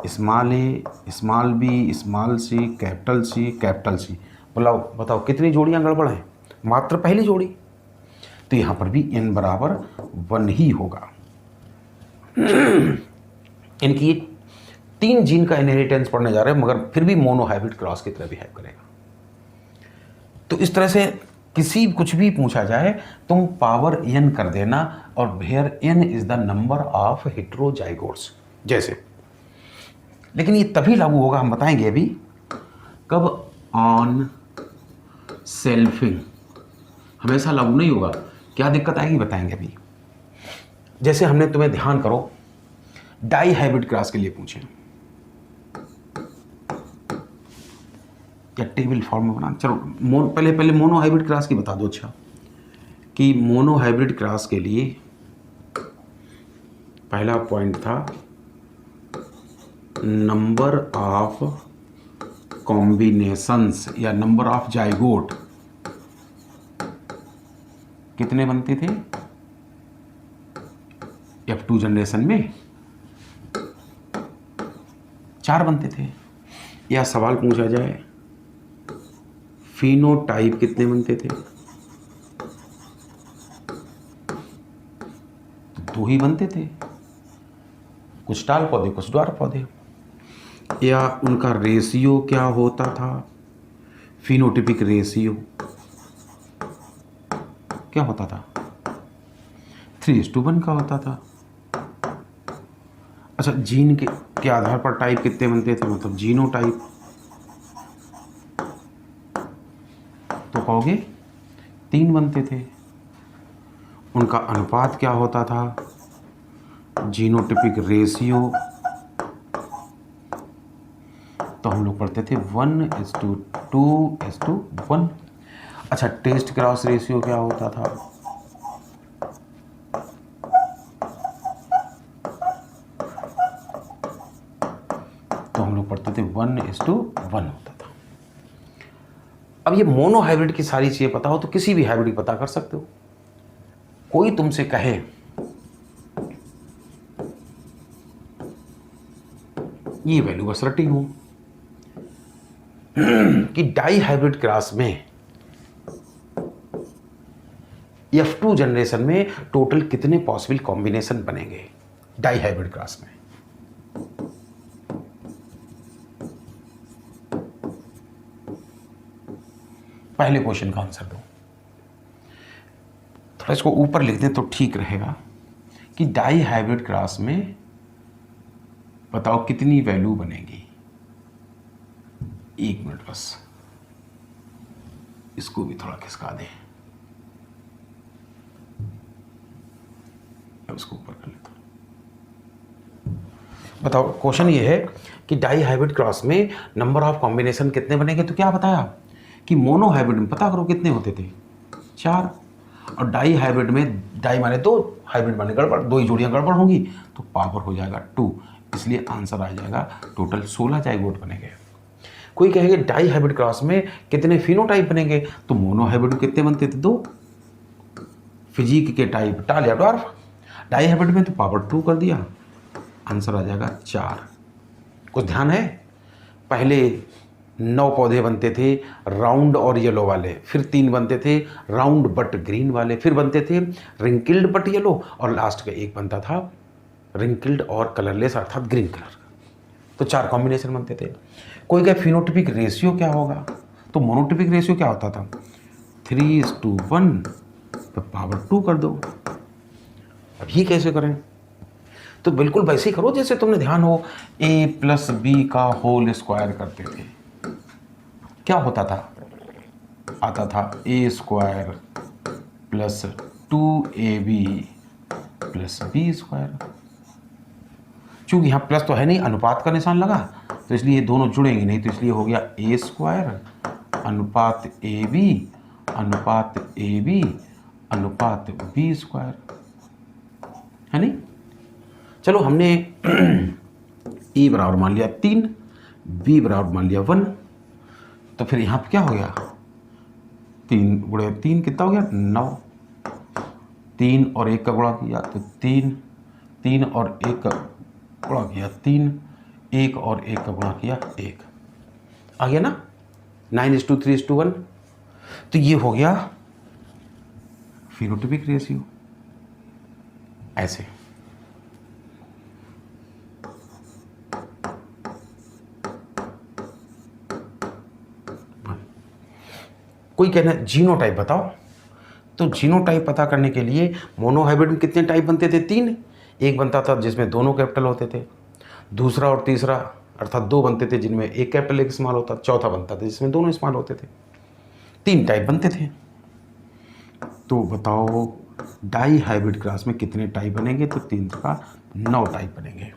small B, small C, capital C. बताओ कितनी जोड़ियां गड़बड़ हैं? मात्र पहली जोड़ी। तो यहां पर भी n बराबर 1 ही होगा। इनकी 3 जीन का इनहेरिटेंस पढ़ने जा रहे हैं, मगर फिर भी मोनो हाइब्रिड क्रॉस की तरह बिहेव करेगा। तो इस तरह से कुछ भी पूछा जाए तुम पावर n कर देना, और where n is the number of heterozygotes जैसे। लेकिन ये तभी लागू होगा, हम बताएंगे अभी कब। ऑन सेल्फिंग हमेशा लागू नहीं होगा। क्या दिक्कत आएगी बताएंगे अभी। जैसे हमने तुम्हें ध्यान करो डाई हाइब्रिड क्रॉस के लिए पूछे, या टेबल फॉर्म में बना। चलो पहले मोनो हाइब्रिड क्रॉस की बता दो। अच्छा, कि मोनो हाइब्रिड क्रॉस के लिए पहला पॉइंट था नंबर ऑफ कॉम्बिनेशंस या नंबर ऑफ जाइगोट कितने बनते थे F2 जनरेशन में? 4 बनते थे। या सवाल पूछा जाए फिनोटाइप कितने बनते थे? तो 2 ही बनते थे, कुछ टाल पौधे कुछ द्वार पौधे। या उनका रेशियो क्या होता था? फिनोटिपिक रेशियो क्या होता था? 3:1 का होता था। अच्छा, जीन के आधार पर टाइप कितने बनते थे? मतलब जीनोटाइप तो कहोगे 3 बनते थे। उनका अनुपात क्या होता था? जीनोटिपिक रेशियो तो हम लोग पढ़ते थे 1:2:1। अच्छा, टेस्ट क्रॉस रेशियो क्या होता था? तो हम लोग पढ़ते थे 1:1 होता था। अब ये मोनो हाइब्रिड की सारी चीजें पता हो तो किसी भी हाइब्रिड पता कर सकते हो। कोई तुमसे कहे ये वैल्यू बस रटी हूं कि डाई हाइब्रिड क्रॉस में F2 जनरेशन में टोटल कितने पॉसिबल कॉम्बिनेशन बनेंगे डाई हाइब्रिड क्रॉस में? पहले क्वेश्चन का आंसर दो। थोड़ा इसको ऊपर लिख दें तो ठीक रहेगा कि डाई हाइब्रिड क्रॉस में बताओ कितनी वैल्यू बनेगी। 1 मिनट बस, इसको भी थोड़ा खिसका दें, अब इसको ऊपर कर लेता हूं। बताओ क्वेश्चन ये है कि डाई हाइब्रिड क्रॉस में नंबर ऑफ कॉम्बिनेशन कितने बनेंगे। तो क्या बताया कि मोनो हाइब्रिड में पता करो कितने होते थे, 4, और डाई हाइब्रिड में डाई माने 2, हाइब्रिड माने गड़बड़, 2 ही जोड़ियां गड़बड़ होंगी तो पावर हो जाएगा 2, इसलिए आंसर आ जाएगा टोटल 16 जाइगोट बनेंगे। कोई कहेगा डाई हाइब्रिड क्रॉस में कितने फिनोटाइप बनेंगे, तो मोनो हाइब्रिड में कितने बनते थे, 2, फिजिक के टाइप टाल या डॉर्फ, डाई हाइब्रिड में तो पावर 2 कर दिया, आंसर आ जाएगा 4। कुछ ध्यान है, पहले 9 पौधे बनते थे राउंड और येलो वाले, फिर 3 बनते थे राउंड बट ग्रीन वाले, फिर बनते थे रिंकल्ड बट येलो, और लास्ट का एक बनता था रिंकल्ड और कलरलेस अर्थात ग्रीन कलर का। तो 4 कॉम्बिनेशन बनते थे। कोई कहे फिनोटिपिक रेशियो क्या होगा, तो मोनोटिपिक रेशियो क्या होता था, 3:1, तो पावर 2 कर दो। अब ये कैसे करें, तो बिल्कुल वैसे ही करो जैसे तुमने ध्यान हो a+b का होल स्क्वायर करते थे। क्या होता था, आता था a² + 2ab + b²। चूंकि यहाँ प्लस तो है नहीं, अनुपात का निशान लगा, तो इसलिए ये दोनों जुड़ेंगे नहीं, तो इसलिए हो गया a² अनुपात ab अनुपात ab अनुपात b², है नहीं। चलो हमने a बराबर मान लिया 3, b बराबर मान लिया 1, तो फिर यहाँ पे क्या हो गया, 3 गुणे 3 कितना हो गया, 9, 3 और 1 का गुणा किया तो 3, 3 और 1 का गुणा किया 3, 1 और 1 का गुणा किया 1, आ गया ना, 9:3:1। तो ये हो गया फिनोटिपिक रेशियो। ऐसे कोई कहना जीनोटाइप बताओ, तो जीनोटाइप पता करने के लिए मोनोहाइब्रिड में कितने टाइप बनते थे, 3। एक बनता था जिसमें दोनों कैपिटल होते थे, दूसरा और तीसरा अर्थात 2 बनते थे जिनमें एक कैपिटल एक स्मॉल होता, चौथा बनता था जिसमें दोनों स्मॉल होते थे। 3 टाइप बनते थे। तो बताओ डाई हाइब्रिड क्लास में कितने टाइप बनेंगे, तो 3 का 9 टाइप बनेंगे।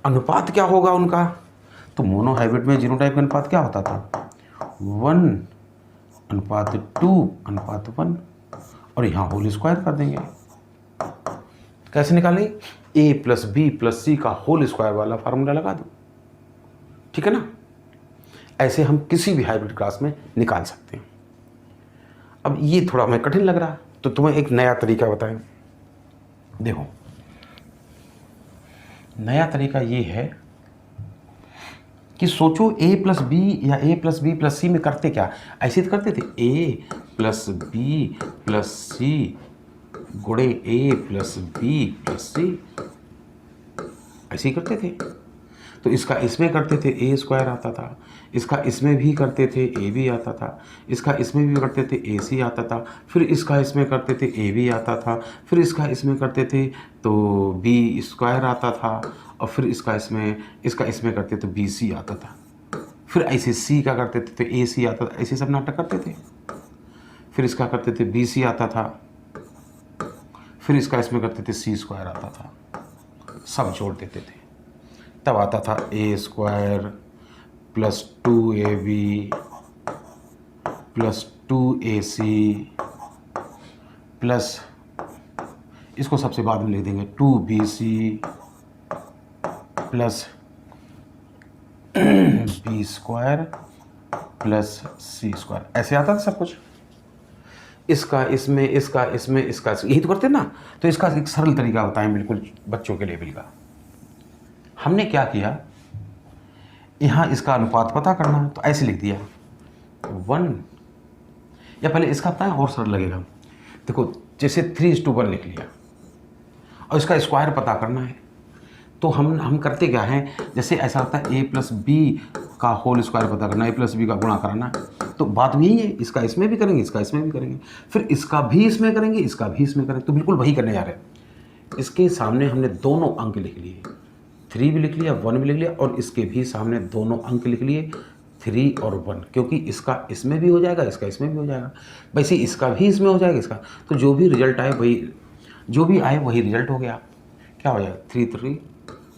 अनुपात क्या होगा उनका, तो मोनोहाइब्रिड में जीनोटाइप का अनुपात क्या होता था, 1:2:1, और यहाँ होल स्क्वायर कर देंगे। कैसे निकालें, a+b+c का होल स्क्वायर वाला फार्मूला लगा दो, ठीक है ना। ऐसे हम किसी भी हाइब्रिड क्लास में निकाल सकते हैं। अब ये थोड़ा हमें कठिन लग रहा है तो तुम्हें एक नया तरीका बताएं। देखो नया तरीका ये है कि सोचो a+b या a+b+c में करते क्या, ऐसे तो करते थे a+b+c गुणे a+b+c, ऐसे ही करते थे। तो इसका इसमें करते थे a² आता था, इसका इसमें भी करते थे ab आता था, इसका इसमें भी करते थे ac आता था, फिर इसका इसमें करते थे ab आता था, फिर इसका इसमें करते थे तो b² आता था, और फिर इसका इसमें करते तो bc आता था, फिर ऐसे c का करते थे तो ac आता था, ऐसे सब नाटक करते थे। फिर इसका करते थे bc आता था, फिर इसका इसमें करते थे c² आता था, सब जोड़ देते थे, तब आता था a² + 2ab + 2ac प्लस इसको सबसे बाद में लिख देंगे 2bc plus b² plus c², ऐसे आता था सब कुछ। इसका इसमें यही तो करते ना। तो इसका एक सरल तरीका होता है बिल्कुल बच्चों के लेवल का। हमने क्या किया, यहाँ इसका अनुपात पता करना है तो ऐसे लिख दिया 1, या पहले इसका पता है और सरल लगेगा, देखो जैसे 3:1 लिख लिया, और इसका स्क्वायर पता करना है तो हम करते क्या हैं, जैसे ऐसा होता है a+b का होल स्क्वायर पता करना है, a+b का गुणा कराना है, तो बात यही है, इसका इसमें भी करेंगे, इसका इसमें भी करेंगे, फिर इसका भी इसमें करेंगे, इसका भी इसमें करेंगे, तो बिल्कुल वही करने जा रहे हैं। इसके सामने हमने दोनों अंक लिख लिए 3 भी लिख लिया, 1 भी लिख लिया, और इसके भी सामने दोनों अंक लिख लिए 3 और 1, क्योंकि इसका इसमें भी हो जाएगा, इसका इसमें भी हो जाएगा, वैसे इसका भी इसमें हो जाएगा, इसका। तो जो भी रिजल्ट आए वही, जो भी आए वही रिजल्ट हो गया। क्या हो जाएगा, 3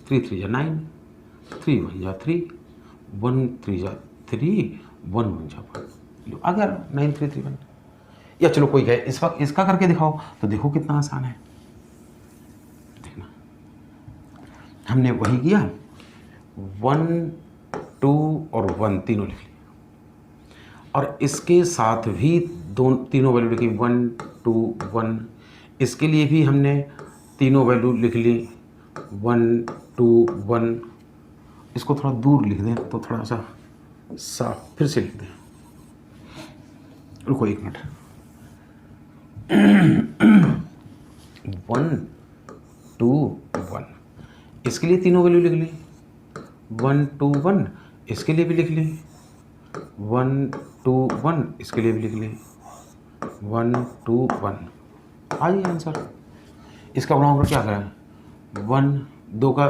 3 जा 9, 3 1 जा 3, 1 3 जा 3, 1 1 जा 1, आ गया 9 3 3 1। या चलो कोई है, इस वक्त इसका करके दिखाओ, तो देखो कितना आसान है। देखना, हमने वही किया, 1 2 और 1 तीनों लिख लिए, और इसके साथ भी तीनों वैल्यू लिखी, 1 2 1। इसके लिए भी हमने तीनों वैल्यू लिख ली, 1 2 1। इसको थोड़ा दूर लिख दें तो थोड़ा सा साफ, फिर से लिख दें, रुको 1 मिनट। 1 2 1, इसके लिए तीनों वैल्यू लिख ली, 1 2 1, इसके लिए भी लिख ली, 1 2 1, इसके लिए भी लिख ली, 1 2 1। आइए आंसर। इसका बनाओ क्या करें, 1 2 का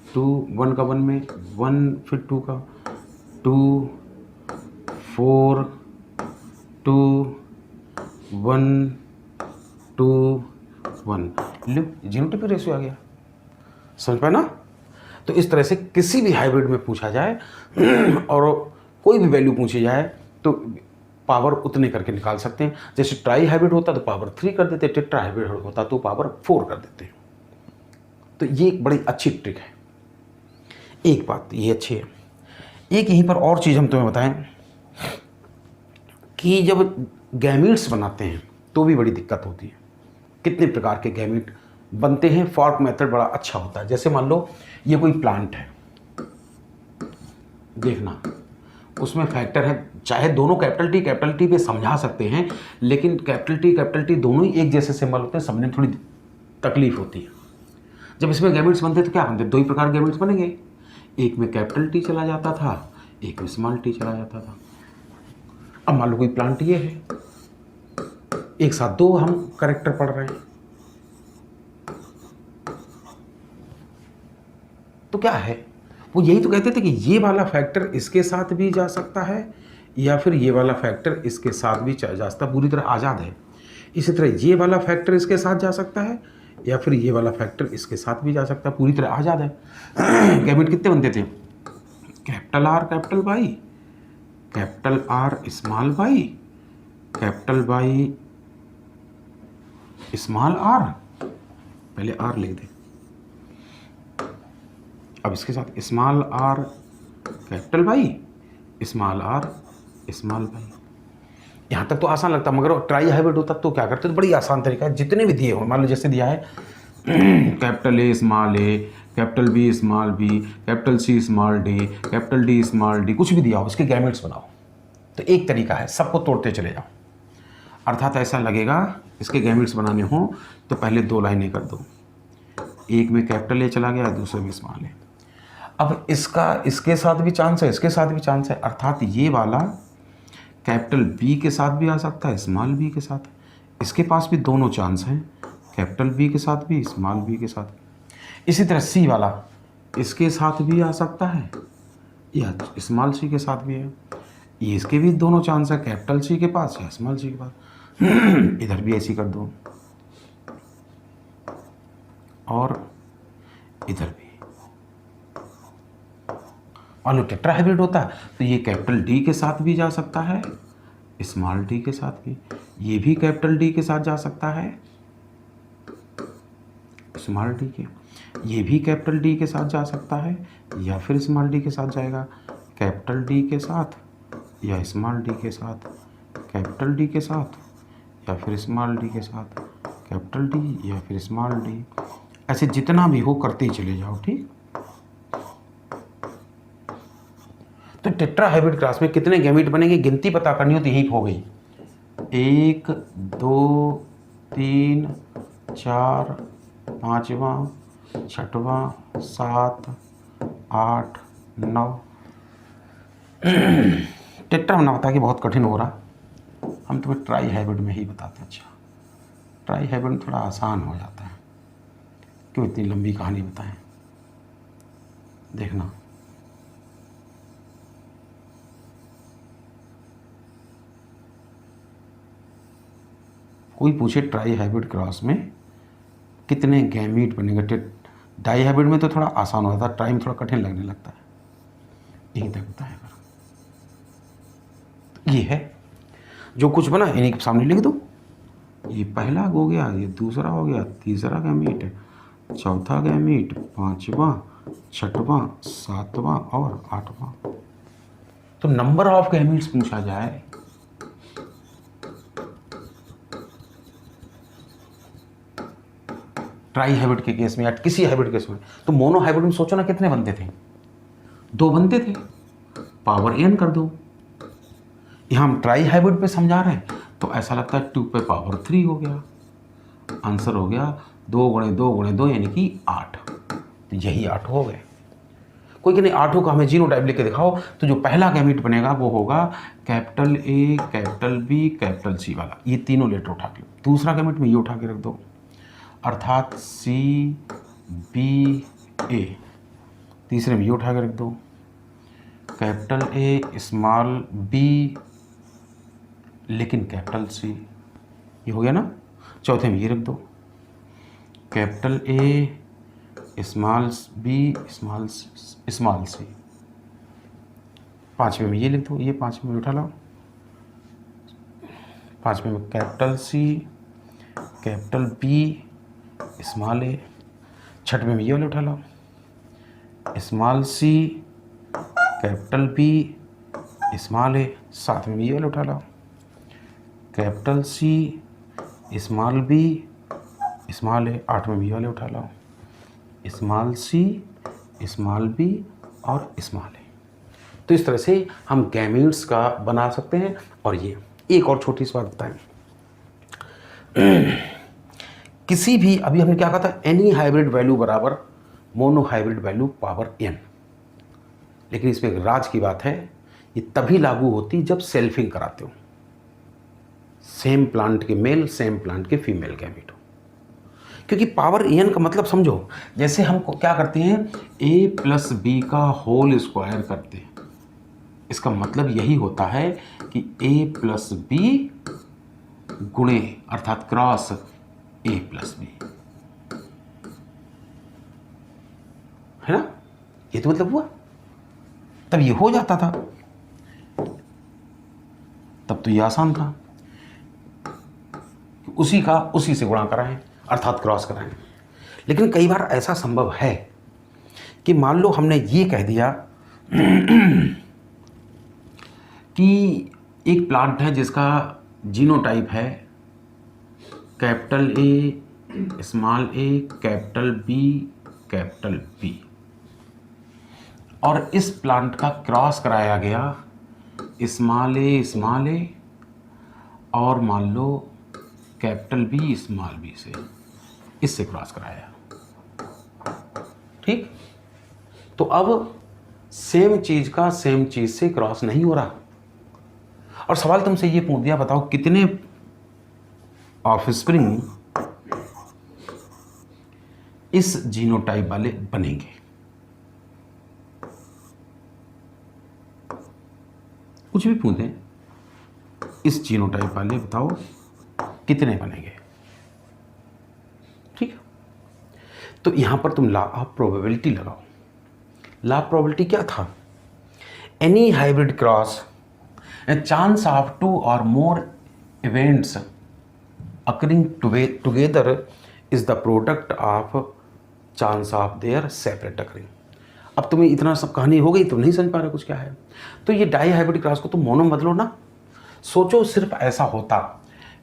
2, 1 का 1 में 1, फिर 2 का 2, 4 2 1 2 1। लो, जीनोटाइपिक रेशियो आ गया, समझ पाए ना। तो इस तरह से किसी भी हाइब्रिड में पूछा जाए और कोई भी वैल्यू पूछी जाए तो पावर उतने करके निकाल सकते हैं। जैसे ट्राई हाइब्रिड होता तो पावर 3 कर देते, टेट्रा हाइब्रिड होता तो पावर 4 कर देते। तो ये एक बड़ी अच्छी ट्रिक है। एक बात ये अच्छी है। एक यहीं पर और चीज़ हम तुम्हें बताएं कि जब गैमीट्स बनाते हैं तो भी बड़ी दिक्कत होती है। कितने प्रकार के गैमीट बनते हैं, फॉर्क मेथड बड़ा अच्छा होता है। जैसे मान लो ये कोई प्लांट है, देखना उसमें फैक्टर है, चाहे दोनों कैपिटल टी पे समझा सकते हैं, लेकिन कैपिटल टी दोनों ही एक जैसे सिंबल होते हैं, समझने में थोड़ी तकलीफ होती है। जब इसमें गैमेट्स बनते तो क्या बनते, दो ही प्रकार गैमेट्स बनेंगे, एक में कैपिटल टी चला जाता था, एक में स्मॉल टी चला जाता था। अब मान लो कोई प्लांट ये है, एक साथ दो हम कैरेक्टर पढ़ रहे हैं, तो क्या है, वो यही तो कहते थे कि ये वाला फैक्टर इसके साथ भी जा सकता है या फिर ये वाला फैक्टर इसके साथ भी जा सकता है, पूरी तरह आज़ाद है। इसी तरह ये वाला फैक्टर इसके साथ जा सकता है या फिर ये वाला फैक्टर इसके साथ भी जा सकता है, पूरी तरह आज़ाद है। गैमेट कितने बनते थे, capital R capital Y, capital R small Y, capital Y small R, पहले आर लिख दें, अब इसके साथ small R capital Y, small R small Y. यहाँ तक तो आसान लगता, मगर ट्राई हाइब्रिड होता तो क्या करते, तो बड़ी आसान तरीका है। जितने भी दिए हो, मान लो जैसे दिया है capital A small A, capital B small B, capital C small D, capital D small D, कुछ भी दिया हो उसके गैमेट्स बनाओ। तो एक तरीका है, सबको तोड़ते चले जाओ। अर्थात ऐसा लगेगा इसके गैमेट्स बनाने हो तो पहले 2 लाइनें कर दो, एक में कैपिटल ए चला गया, दूसरे में स्मॉल ए। अब इसका इसके साथ भी चांस है, इसके साथ भी चांस है, अर्थात ये वाला कैपिटल बी के साथ भी आ सकता है, स्मॉल बी के साथ, इसके पास भी दोनों चांस हैं, कैपिटल बी के साथ भी, स्मॉल बी के साथ। इसी तरह सी वाला इसके साथ भी आ सकता है या स्मॉल सी के साथ भी है, ये इसके भी दोनों चांस है, कैपिटल सी के पास या स्मॉल सी के पास। इधर भी ऐसी कर दो और इधर भी। मान लो टेट्रा हाइब्रिड होता है तो ये कैपिटल डी के साथ भी जा सकता है, स्मॉल डी के साथ भी, ये भी कैपिटल डी के साथ जा सकता है, स्मॉल डी के, ये भी कैपिटल डी के साथ जा सकता है या फिर स्मॉल डी के साथ जाएगा, कैपिटल डी के साथ या स्मॉल डी के साथ, कैपिटल डी के साथ या फिर स्मॉल डी के साथ, कैपिटल डी या फिर स्मॉल डी। ऐसे जितना भी हो करते ही चले जाओ, ठीक। तो टेट्रा हाइब्रिड क्लास में कितने गैमेट बनेंगे गिनती पता करनी हो तो यही हो गई, 1 2 3 4 5वां 6वां 7 8 9। टेट्रा होना बता कि बहुत कठिन हो रहा, हम तुम्हें ट्राई हाइब्रिड में ही बताते हैं। अच्छा, ट्राई हाइब्रिड में थोड़ा आसान हो जाता है, क्यों इतनी लंबी कहानी बताएं। देखना, कोई पूछे ट्राई हाइब्रिड क्रॉस में कितने गैमीट बनेगा। डाई हाइब्रिड में तो थोड़ा आसान होता है, ट्राई में थोड़ा कठिन लगने लगता है। यही तक होता है। ये है जो कुछ बना इन्हीं के सामने लिख दो। ये पहला हो गया, ये दूसरा हो गया, तीसरा गैमीट, चौथा गैमीट, पांचवा, छठवां, सातवां और आठवां। तो नंबर ऑफ गैमीट्स पूछा जाए ट्राई हाइब्रिड के केस में या किसी हाइब्रिड केस में, तो मोनो हाइब्रिड में सोचो ना कितने बनते थे, 2 बनते थे, पावर n कर दो। यहां हम ट्राई हाइब्रिड पे समझा रहे हैं तो ऐसा लगता है 2 पे पावर 3 हो गया। आंसर हो गया 2 गुणे 2 गुणे 2 यानी कि 8। तो यही 8 हो गए। कोई कि नहीं 8 का हमें जीनोटाइप लिख के दिखाओ, तो जो पहला गैमीट बनेगा वो होगा capital A, capital B, capital C वाला। ये तीनों लेटर उठा के, दूसरा गैमीट में ये उठा के रख दो, अर्थात सी बी ए। तीसरे में ये उठा के रख दो, कैपिटल ए स्मॉल बी लेकिन कैपिटल सी। ये हो गया ना। चौथे में ये रख दो, capital A small B small C. पांचवें में ये लिख दो, ये पांचवें में उठा लो, पांचवें में capital C, capital B, small A. छठवें में ये वाले उठा लो, small C, capital B, small A. सातवें में ये वाले उठा लो, capital C, small B, small A. आठवें में ये वाले उठा लो, स्मॉल सी, स्मॉल बी और स्मॉल ए। तो इस तरह से हम गैमीट्स का बना सकते हैं। और ये एक और छोटी सी बात बताएं, किसी भी, अभी हमने क्या कहा था, एनी हाइब्रिड वैल्यू बराबर mono hybrid value power n। लेकिन इसमें एक राज की बात है, ये तभी लागू होती जब सेल्फिंग कराते हो, सेम प्लांट के मेल सेम प्लांट के फीमेल गैमीट हो। क्योंकि पावर n का मतलब समझो, जैसे हम क्या करते हैं, a प्लस बी का होल स्क्वायर करते हैं। इसका मतलब यही होता है कि a प्लस बी गुणे अर्थात क्रॉस a प्लस बी, है ना। ये तो मतलब हुआ, तब ये हो जाता था, तब तो ये आसान था, उसी का उसी से गुणा कराएं अर्थात क्रॉस कराएं। लेकिन कई बार ऐसा संभव है कि मान लो हमने ये कह दिया कि एक प्लांट है जिसका जीनोटाइप है capital A small A capital B, और इस प्लांट का क्रॉस कराया गया स्मॉल ए और मान लो कैपिटल बी स्मॉल बी से, इससे क्रॉस कराया। ठीक, तो अब सेम चीज का सेम चीज से क्रॉस नहीं हो रहा। और सवाल तुमसे ये पूछ दिया, बताओ कितने ऑफस्प्रिंग इस जीनोटाइप वाले बनेंगे। कुछ भी पूछें, इस जीनोटाइप वाले बताओ कितने बनेंगे। ठीक है, तो यहां पर तुम लॉ ऑफ प्रोबेबिलिटी लगाओ। लॉ ऑफ प्रोबेबिलिटी क्या था, any hybrid cross chance of 2 or more events occurring together is the product of chance of their separate occurring। अब तुम्हें इतना सब कहानी हो गई, तुम नहीं समझ पा रहे कुछ क्या है। तो ये डाई हाइब्रिड क्रॉस को तुम मोनो में बदलो ना। सोचो सिर्फ ऐसा होता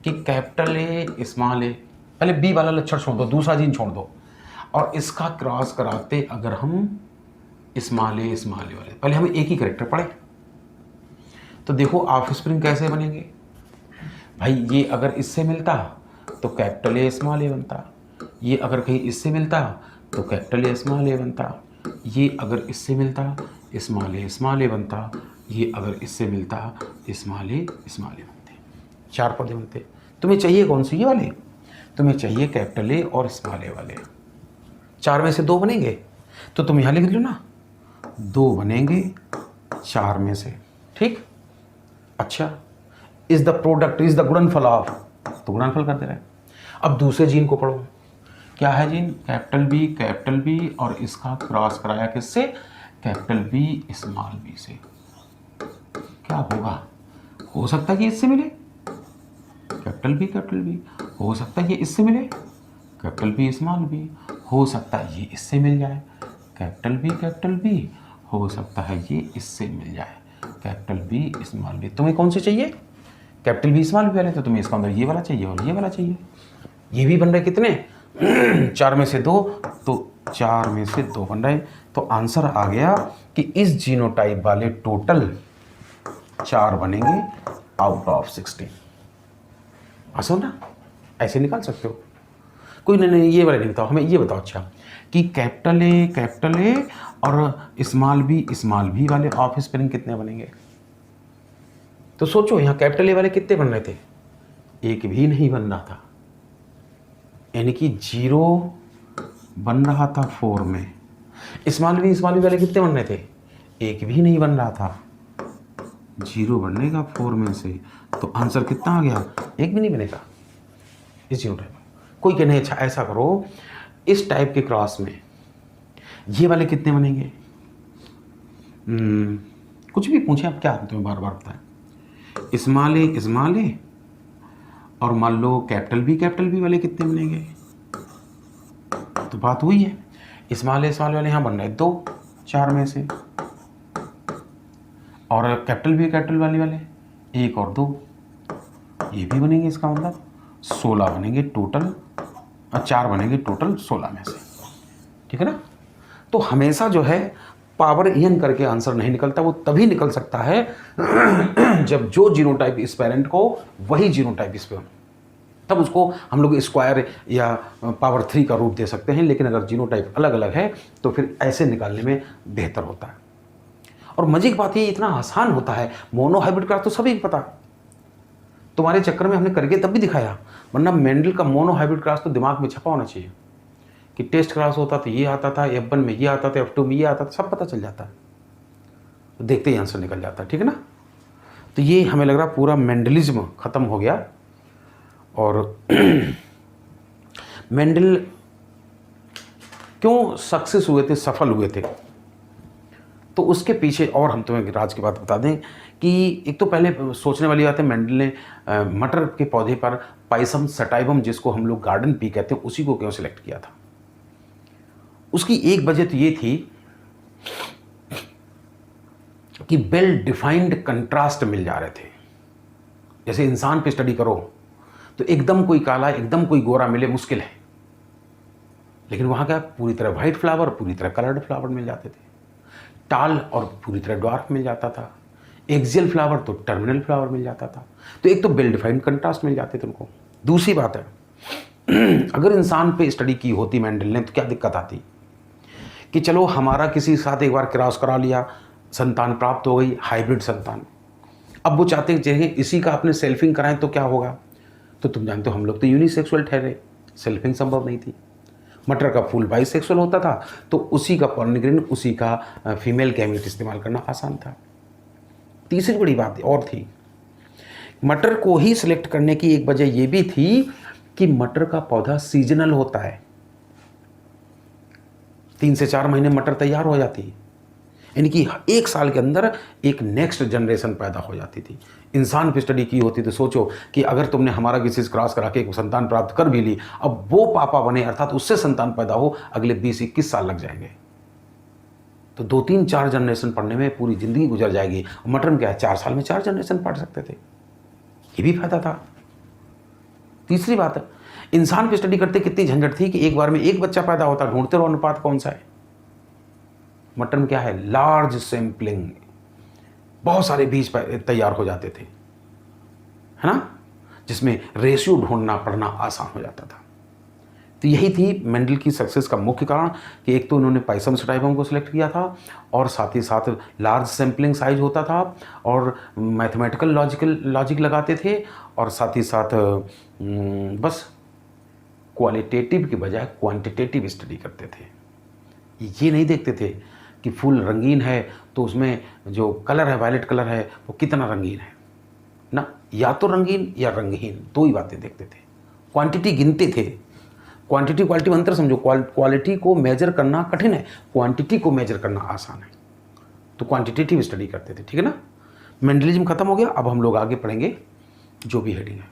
कि कैपिटल ए स्मॉल ए, पहले बी वाला लक्षण छोड़ दो, दूसरा जीन छोड़ दो, और इसका क्रॉस कराते अगर हम स्मॉल ए वाले, पहले हम एक ही करेक्टर पढ़े, तो देखो ऑफस्प्रिंग कैसे बनेंगे भाई। ये अगर इससे मिलता तो कैपिटल ए स्मॉल ए बनता, ये अगर कहीं इससे मिलता तो कैपिटल ए स्मॉल ए बनता, ये अगर इससे मिलता स्मॉल ए बनता, ये अगर इससे मिलता स्मॉल ए बनते। 4 पौधे बनते। तुम्हें चाहिए कौन सी, ये वाले? तुम्हें चाहिए कैपिटल ए और स्मॉल ए वाले। 4 में से 2 बनेंगे, तो तुम यहाँ लिख लो ना, 2 बनेंगे 4 में से, ठीक। अच्छा, is the product is the गुणनफल ऑफ, तो गुणनफल कर दे रहे हैं। अब दूसरे जीन को पढ़ो, क्या है जीन, कैपिटल बी और इसका क्रॉस कराया किससे, कैपिटल बी स्मॉल बी से। क्या होगा, हो सकता है कि इससे मिले कैपिटल बी, हो सकता है ये इससे मिले कैपिटल बी स्मॉल बी, हो सकता है ये इससे मिल जाए कैपिटल बी, हो सकता है ये इससे मिल जाए कैपिटल बी स्मॉल बी। तुम्हें कौन से चाहिए, कैपिटल बी स्मॉल बी वाले, तो तुम्हें इसका अंदर ये वाला चाहिए और ये वाला चाहिए। ये भी बन रहे कितने 4 में से 2, तो 4 में से 2 बन रहे। तो आंसर आ गया कि इस जीनोटाइप वाले टोटल 4 बनेंगे आउट ऑफ 16। आसान ना, ऐसे निकाल सकते हो। कोई नहीं, ये वाला नहीं बताओ, हमें ये बताओ अच्छा कि कैपिटल ए और स्मॉल बी वाले ऑफ स्प्रिंग कितने बनेंगे। तो सोचो यहाँ कैपिटल ए वाले कितने बन रहे थे, एक भी नहीं बन रहा था, यानी कि 0 बन रहा था 4 में। स्मॉल बी वाले कितने बन रहे थे, एक भी नहीं बन रहा था, 0 बनेगा 4 में से, तो आंसर कितना आ गया, एक भी नहीं बनेगा इस जीनोटाइप। कोई कहने अच्छा ऐसा करो, इस टाइप के क्रॉस में ये वाले कितने बनेंगे, कुछ भी पूछे आप, क्या तुम्हें बार बार बताएं। स्मॉल ए और मान लो कैपिटल बी वाले कितने बनेंगे, तो बात हुई है। स्मॉल वाले यहाँ बन रहे 2 4 में से, और कैपिटल वाले 1 और 2 ये भी बनेंगे, इसका मतलब 16 बनेंगे टोटल, और 4 बनेंगे टोटल 16 में से, ठीक है ना। तो हमेशा जो है पावर इवन करके आंसर नहीं निकलता, वो तभी निकल सकता है जब जो जीनोटाइप इस पेरेंट को वही जीनोटाइप इस पे, तब उसको हम लोग स्क्वायर या पावर 3 का रूप दे सकते हैं। लेकिन अगर जीनोटाइप अलग अलग है तो फिर ऐसे निकालने में बेहतर होता है। और मजे की बात ये इतना आसान होता है, मोनो हाइब्रिड क्रॉस तो सभी को पता, तुम्हारे चक्कर में हमने करके तब भी दिखाया, वरना मेंडल का मोनो हाइब्रिड क्रॉस तो दिमाग में छपा होना चाहिए कि टेस्ट क्रॉस होता तो ये आता था, F1 में ये आता था, F2 में ये आता था, सब पता चल जाता है, तो देखते ही आंसर निकल जाता है, ठीक है ना। तो ये हमें लग रहा पूरा मेंडलिज्म खत्म हो गया। और मेंडल क्यों सक्सेस हुए थे, सफल हुए थे, तो उसके पीछे और हम तुम्हें राज की बात बता दें कि एक तो पहले सोचने वाली बात है, मेंडल ने मटर के पौधे पर पाइसम सटाइवम, जिसको हम लोग गार्डन पी कहते हैं, उसी को क्यों सिलेक्ट किया था। उसकी एक वजह तो ये थी कि वेल डिफाइंड कंट्रास्ट मिल जा रहे थे। जैसे इंसान पे स्टडी करो तो एकदम कोई काला एकदम कोई गोरा मिले मुश्किल है, लेकिन वहाँ क्या पूरी तरह वाइट फ्लावर, पूरी तरह कलर्ड फ्लावर मिल जाते थे, टाल और पूरी तरह डॉर्क मिल जाता था, एक्सियल फ्लावर तो टर्मिनल फ्लावर मिल जाता था। तो एक तो वेल डिफाइंड कंट्रास्ट मिल जाते थे उनको। दूसरी बात है अगर इंसान पे स्टडी की होती मेंडल ने तो क्या दिक्कत आती कि चलो हमारा किसी के साथ एक बार क्रॉस करा लिया, संतान प्राप्त हो गई, हाइब्रिड संतान, अब वो चाहते हैं इसी का अपने सेल्फिंग कराएं तो क्या होगा। तो तुम जानते हो हम लोग तो यूनिसेक्सुअल ठहरे, सेल्फिंग संभव नहीं थी। मटर का फूल बाइसेक्सुअल होता था तो उसी का पॉलन ग्रेन, उसी का फीमेल गैमेट इस्तेमाल करना आसान था। तीसरी बड़ी बात और थी, मटर को ही सिलेक्ट करने की एक वजह यह भी थी कि मटर का पौधा सीजनल होता है, 3 से 4 महीने मटर तैयार हो जाती है, यानी कि 1 साल के अंदर एक नेक्स्ट जनरेशन पैदा हो जाती थी। इंसान पे स्टडी की होती तो सोचो कि अगर तुमने हमारा किसी से क्रॉस करा के एक संतान प्राप्त कर भी ली, अब वो पापा बने अर्थात उससे संतान पैदा हो, अगले 20-21 साल लग जाएंगे, तो 2-3-4 जनरेशन पढ़ने में पूरी ज़िंदगी गुजर जाएगी। मटर में क्या है, 4 साल में 4 जनरेशन पढ़ सकते थे, ये भी फायदा था। तीसरी बात है, इंसान पे स्टडी करते कितनी झंझट थी कि एक बार में एक बच्चा पैदा होता, ढूंढते रहो अनुपात कौन सा है। मटर में क्या है, लार्ज सैंपलिंग, बहुत सारे बीज तैयार हो जाते थे, है ना, जिसमें रेशियो ढूंढना पड़ना आसान हो जाता था। तो यही थी मेंडल की सक्सेस का मुख्य कारण कि एक तो उन्होंने पाइसम सटाइवम को सिलेक्ट किया था, और साथ ही साथ लार्ज सैंपलिंग साइज होता था, और मैथमेटिकल लॉजिक लगाते थे, और साथ ही साथ बस क्वालिटेटिव की बजाय क्वांटिटेटिव स्टडी करते थे। ये नहीं देखते थे कि फूल रंगीन है तो उसमें जो कलर है, वायलेट कलर है, वो कितना रंगीन है ना, या तो रंगीन या रंगहीन, दो ही बातें देखते थे। क्वांटिटी गिनते थे। क्वांटिटी क्वालिटी में अंतर समझो। क्वालिटी को मेजर करना कठिन है, क्वांटिटी को मेजर करना आसान है। तो क्वांटिटेटिव स्टडी करते थे, ठीक है ना। मेंडलिज्म खत्म हो गया। अब हम लोग आगे पढ़ेंगे जो भी हेडिंग है।